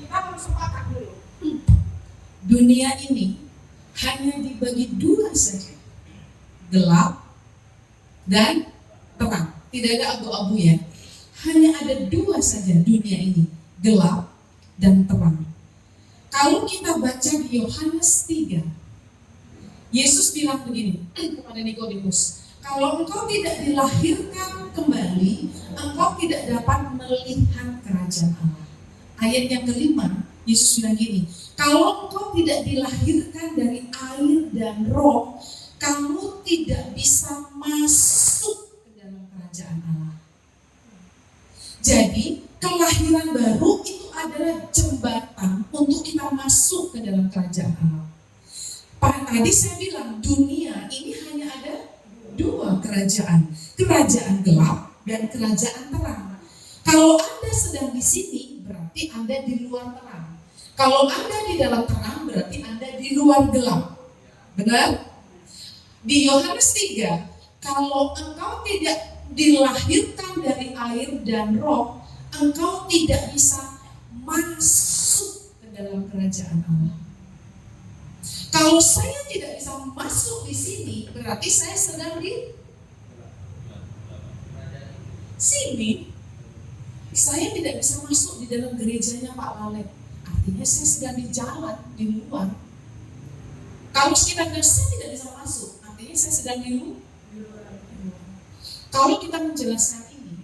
Kita harus sepakat dulu. Dunia ini hanya dibagi dua saja, gelap dan terang. Tidak ada abu-abu ya. Hanya ada dua saja dunia ini, gelap dan terang. Kalau kita baca di Yohanes 3, Yesus bilang begini kepada Nikodemus, kalau engkau tidak dilahirkan kembali, engkau tidak dapat melihat kerajaan Allah. Ayat yang kelima, Yesus bilang gini, kalau engkau tidak dilahirkan dari air dan roh, kamu tidak bisa masuk ke dalam kerajaan Allah. Jadi, kelahiran baru itu adalah jembatan untuk kita masuk ke dalam kerajaan Allah. Tadi saya bilang, dunia ini hanya ada dua kerajaan. Kerajaan gelap dan kerajaan terang. Kalau Anda sedang di sini, berarti Anda di luar terang. Kalau Anda di dalam terang, berarti Anda di luar gelap. Benar? Di Yohanes 3, kalau engkau tidak dilahirkan dari air dan roh, engkau tidak bisa masuk ke dalam kerajaan Allah. Kalau saya tidak bisa masuk di sini, berarti saya sedang di sini. Saya tidak bisa masuk di dalam gerejanya Pak Lalek. Artinya saya sedang di jalan, di luar. Kalau sekitar saya tidak bisa masuk, artinya saya sedang di luar. Kalau kita menjelaskan ini,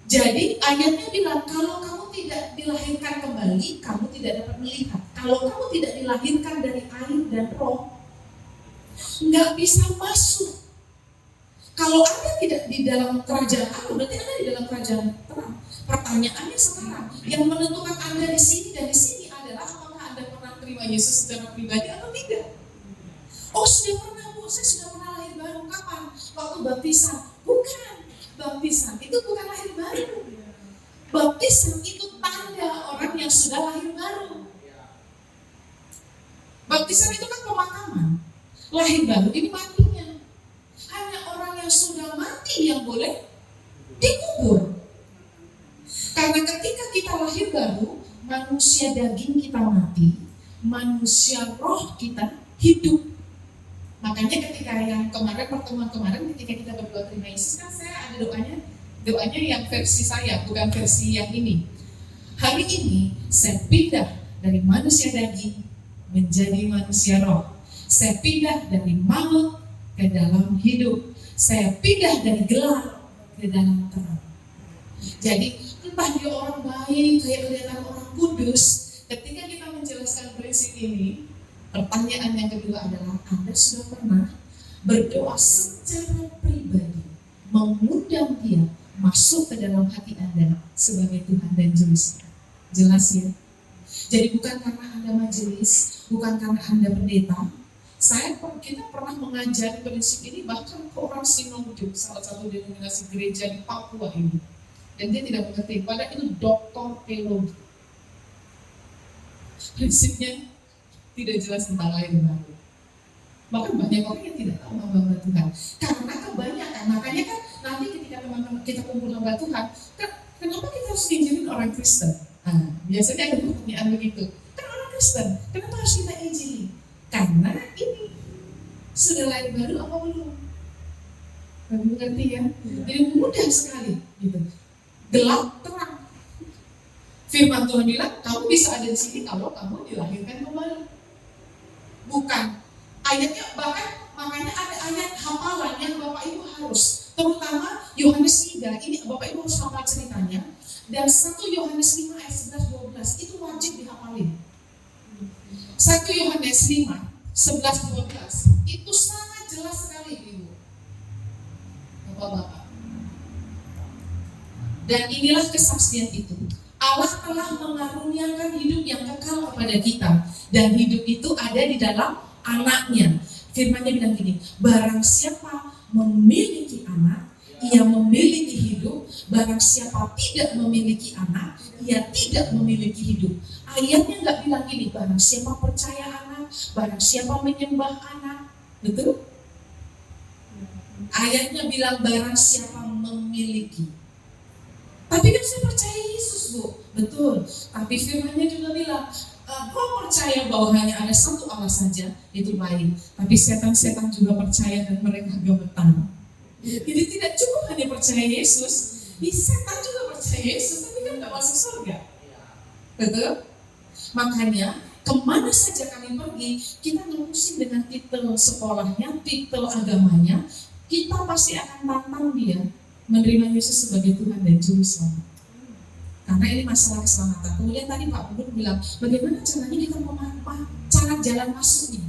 jadi ayatnya bilang kalau kamu tidak dilahirkan kembali, kamu tidak dapat melihat. Kalau kamu tidak dilahirkan dari air dan roh, nggak bisa masuk. Kalau Anda tidak di dalam kerajaan Allah, berarti Anda di dalam kerajaan terang. Pertanyaannya sekarang, yang menentukan Anda di sini dan di sini adalah apakah Anda pernah terima Yesus secara pribadi atau tidak? Oh, sudah pernah Bu, saya sudah pernah lahir baru. Kapan? Waktu baptisan. Bukan, baptisan itu bukan lahir baru. Baptisan itu tanda orang yang sudah lahir baru. Baptisan itu kan pemakaman. Lahir baru ini matinya. Hanya orang yang sudah mati yang boleh dikubur. Karena ketika kita lahir baru, manusia daging kita mati, manusia roh kita hidup. Makanya ketika yang kemarin, pertemuan kemarin ketika kita berdoa terima Yesus, kan saya ada doanya yang versi saya, bukan versi yang ini. Hari ini saya pindah dari manusia daging menjadi manusia roh. Saya pindah dari maut ke dalam hidup. Saya pindah dari gelap ke dalam terang. Jadi entah dia orang baik, kayak kelihatan orang kudus, ketika kita menjelaskan prinsip ini, pertanyaan yang kedua adalah, Anda sudah pernah berdoa secara pribadi, mengundang dia masuk ke dalam hati Anda sebagai Tuhan dan Juru Selamat? Jelas ya? Jadi bukan karena Anda majelis, bukan karena Anda pendeta. Kita pernah mengajar prinsip ini bahkan ke orang Sinode, salah satu denominasi gereja di Papua ini. Dan dia tidak mengerti, padahal itu doktor teologi. Prinsipnya tidak jelas tentang lahir baru. Bahkan banyak orang yang tidak tahu hamba Tuhan. Karena kebanyakan, makanya kan nanti ketika teman-teman kita kumpul hamba Tuhan, kenapa kita harus injilin orang Kristen? Nah, biasanya ada pertanyaan begitu. Kan orang Kristen, kenapa harus kita injilin? Karena ini sudah lahir baru apa belum? Kamu mengerti ya? Jadi mudah sekali gitu. Gelap terang. Firman Tuhan bilang, kamu bisa ada di sini kalau kamu dilahirkan kembali. Bukan. Ayatnya bahkan makanya ada ayat hafalan yang Bapak Ibu harus, terutama Yohanes 3 ini Bapak Ibu harus hafal ceritanya. Dan 1 Yohanes 5 ayat 11-12 itu wajib dihafalin. 1 Yohanes 5 11-12 itu sangat jelas sekali Ibu. Bapak-bapak. Dan inilah kesaksian itu. Allah telah mengaruniakan hidup yang kekal kepada kita. Dan hidup itu ada di dalam anaknya. Firman-Nya bilang gini, barang siapa memiliki anak, ia memiliki hidup. Barang siapa tidak memiliki anak, ia tidak memiliki hidup. Ayatnya nggak bilang gini, barang siapa percaya anak, barang siapa menyembah anak. Betul? Ayatnya bilang barang siapa memiliki. Tapi kan saya percaya Yesus, Bu. Betul. Tapi firman-Nya juga bilang, kau percaya bahwa hanya ada satu Allah saja, itu baik. Tapi setan-setan juga percaya dan mereka gemetar. Jadi tidak cukup hanya percaya Yesus, setan juga percaya Yesus, tapi kan nggak masuk surga. Betul? Makanya kemana saja kami pergi, kita ngurusin dengan titel sekolahnya, titel agamanya, kita pasti akan tantang dia menerima Yesus sebagai Tuhan dan Juru Selamat. Karena ini masalah keselamatan. Kemudian tadi Pak Budi bilang, bagaimana caranya kita memahami cara jalan masuknya.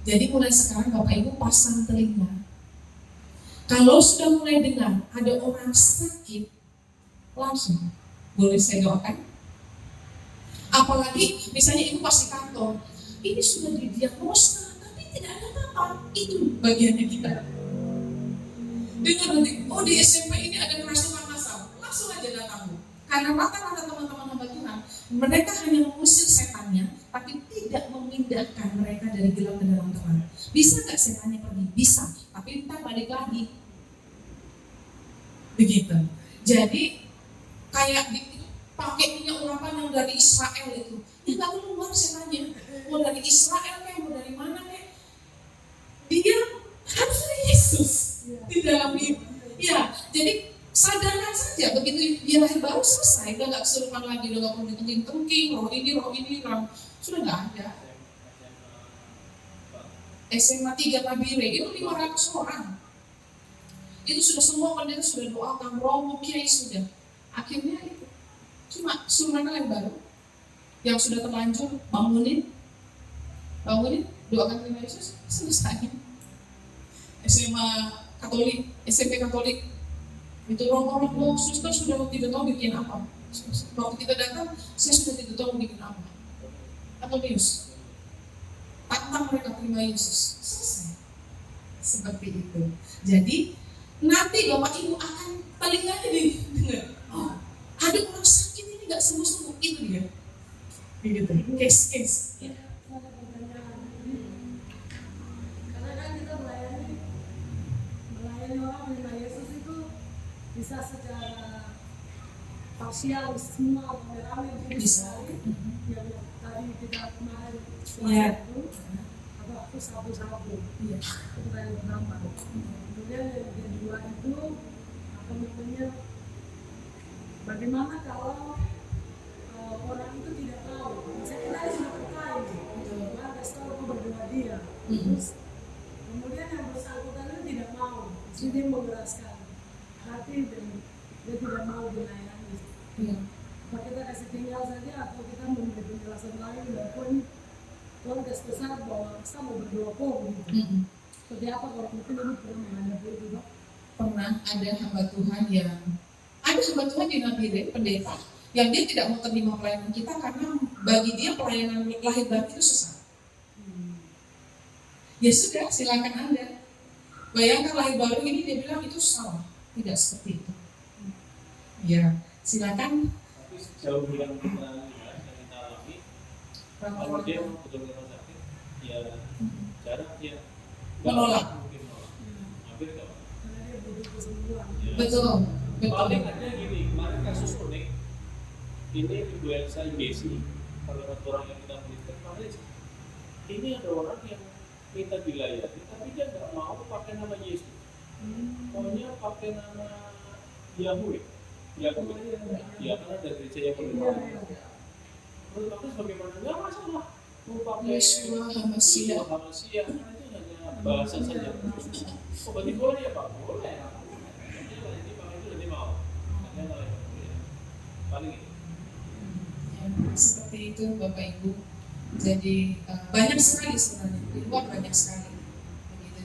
Jadi mulai sekarang Bapak Ibu pasang telinga. Kalau sudah mulai dengar ada orang sakit, langsung boleh saya doakan. Apalagi misalnya Ibu pas di kantor, ini sudah didiagnosa, tapi tidak ada apa-apa. Itu bagiannya kita. Dengar nanti, oh di SMP ini ada kerasukan masal, langsung aja datang. Karena rata-rata teman-teman hamba Tuhan, mereka hanya mengusir setannya, tapi tidak memindahkan mereka dari gelap ke dalam terang. Bisa nggak setannya pergi? Bisa, tapi kita balik lagi. Begitu. Jadi kayak pakai minyak urapan yang dari Israel itu, ya nggak keluar setannya. Mau dari Israel kayak mau dari mana kayak, dia harus ada Yesus di dalam hidup. Ya, jadi sadarkan saja begitu dia lahir baru selesai, udah nggak kesurupan lagi, udah nggak perlu ditengking-tengking, roh ini, sudah nggak ada. SMA 3 Tabire itu 500 orang. Itu sudah semua pendeta sudah doakan, romo, kiai sudah. Akhirnya itu cuma suruh lahir baru yang sudah terlanjur bangunin, doakan terima Yesus, selesai. SMA Katolik, SMP Katolik, itu romo-romo suster sudah tidak tahu bikin apa. Waktu kita datang, saya sudah tidak tahu bikin apa. Atau Yesus, tantang mereka terima Yesus, selesai. Seperti itu. Jadi nanti Bapak Ibu akan telinganya dengar, oh, ada orang sakit ini nggak sembuh-sembuh, itu dia. Begitu. Case. Ya. Karena kan kita melayani orang menerima Yesus itu bisa secara parsial, semua rame bisa. Yang tadi kita kemarin itu atau aku sabu-sabu, itu yang pertama. Kemudian yang kedua itu apa namanya, bagaimana kalau orang itu tidak tahu, saya kira sudah percaya, cuma kasih tahu aku berdoa dia, terus kemudian yang bersangkutan itu tidak mau, jadi dia mengeraskan hati dan dia tidak mau dilayani. Apa kita kasih tinggal saja atau kita memberi penjelasan lain bahwa ini Tuhan kasih besar bahwa kita mau berdoa kok gitu. Seperti apa kalau mungkin ini pernah menghadapi itu, Dok? Pernah ada hamba Tuhan di Nabire, pendeta, yang dia tidak mau terima pelayanan kita karena bagi dia pelayanan lahir batin itu sesat. Ya sudah, silakan Anda. Bayangkan lahir baru ini dia bilang itu salah, tidak seperti itu. Ya, silakan. Tapi sejauh yang kita lihat, yang kita alami, kalau dia betul-betul sakit, ya jarang dia menolak. Mungkin menolak. Hampir nggak. Karena dia butuh kesembuhan. Betul. Paling ada gini, kemarin kasus unik. Ini Ibu Elsa Yesi, salah satu orang yang kita berikan kemarin. Ini ada orang yang minta dilayani, tapi dia nggak mau pakai nama Yesus. Maunya pakai nama Yahweh. Yahweh. Ya, karena ada gereja yang berdua. Terus bagus bagaimana? Nggak masalah. Mau pakai Yeshua Hamasia. Hamasia, karena itu hanya bahasa saja. Oh, berarti boleh ya Pak? Boleh. Ini pakai itu nanti mau. Hanya kalau ya. Paling itu. Seperti itu Bapak Ibu. Jadi banyak sekali sebenarnya, di luar banyak sekali. Begitu.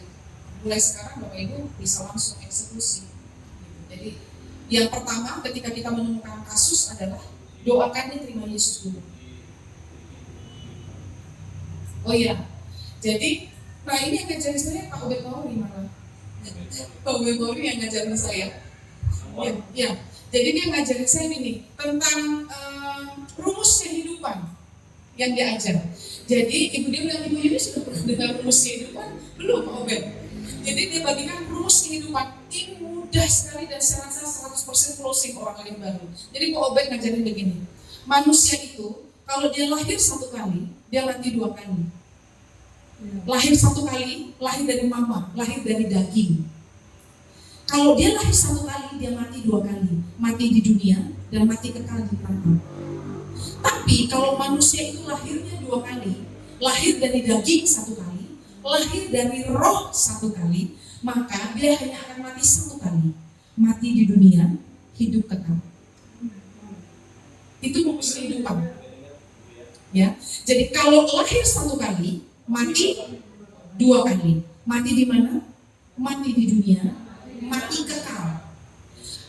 Mulai sekarang Bapak Ibu bisa langsung eksekusi. Jadi yang pertama ketika kita menemukan kasus adalah doakan dia terima Yesus dulu. Oh iya, jadi nah ini yang kejadian saya Pak Obed Mauri malah Pak Memori yang ngajarin saya. Ya. Jadi dia ngajarin saya ini tentang rumus kehidupan yang diajar. Jadi ibu dia bilang, ibu Yuni sudah pernah dengar rumus kehidupan? Belum, Pak Obed. Jadi dia bagikan rumus kehidupan. Ini mudah sekali dan saya rasa 100% closing orang yang baru. Jadi Pak Obed ngajarin begini. Manusia itu kalau dia lahir satu kali, dia mati dua kali. Lahir satu kali, lahir dari mama, lahir dari daging. Kalau dia lahir satu kali, dia mati dua kali. Mati di dunia dan mati kekal di neraka. Tapi kalau manusia itu lahirnya dua kali, lahir dari daging satu kali, lahir dari roh satu kali, maka dia hanya akan mati satu kali. Mati di dunia, hidup kekal. Itu rumus kehidupan. Ya, jadi kalau lahir satu kali, mati dua kali. Mati di mana? Mati di dunia, mati kekal.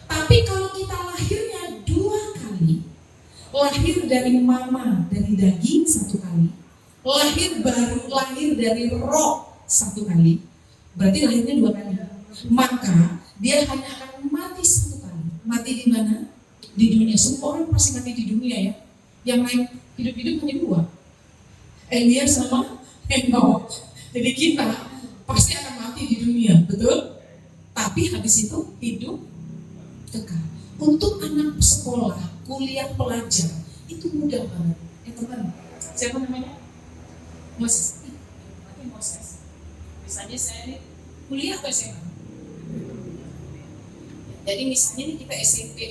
Tapi kalau kita lahirnya dua kali, lahir dari mama, dari daging satu kali, lahir dari roh satu kali, berarti lahirnya dua kali. Maka dia hanya akan mati satu kali. Mati di mana? Di dunia. Semua orang pasti mati di dunia ya. Yang lain hidup-hidup hanya dua, Elia sama Henok. Jadi kita pasti akan mati di dunia, betul? Tapi habis itu hidup kekal. Untuk anak sekolah, kuliah, pelajar itu mudah banget. Teman, siapa namanya? Moses. Moses. Misalnya saya ini kuliah atau SMA. Jadi misalnya ini kita SMP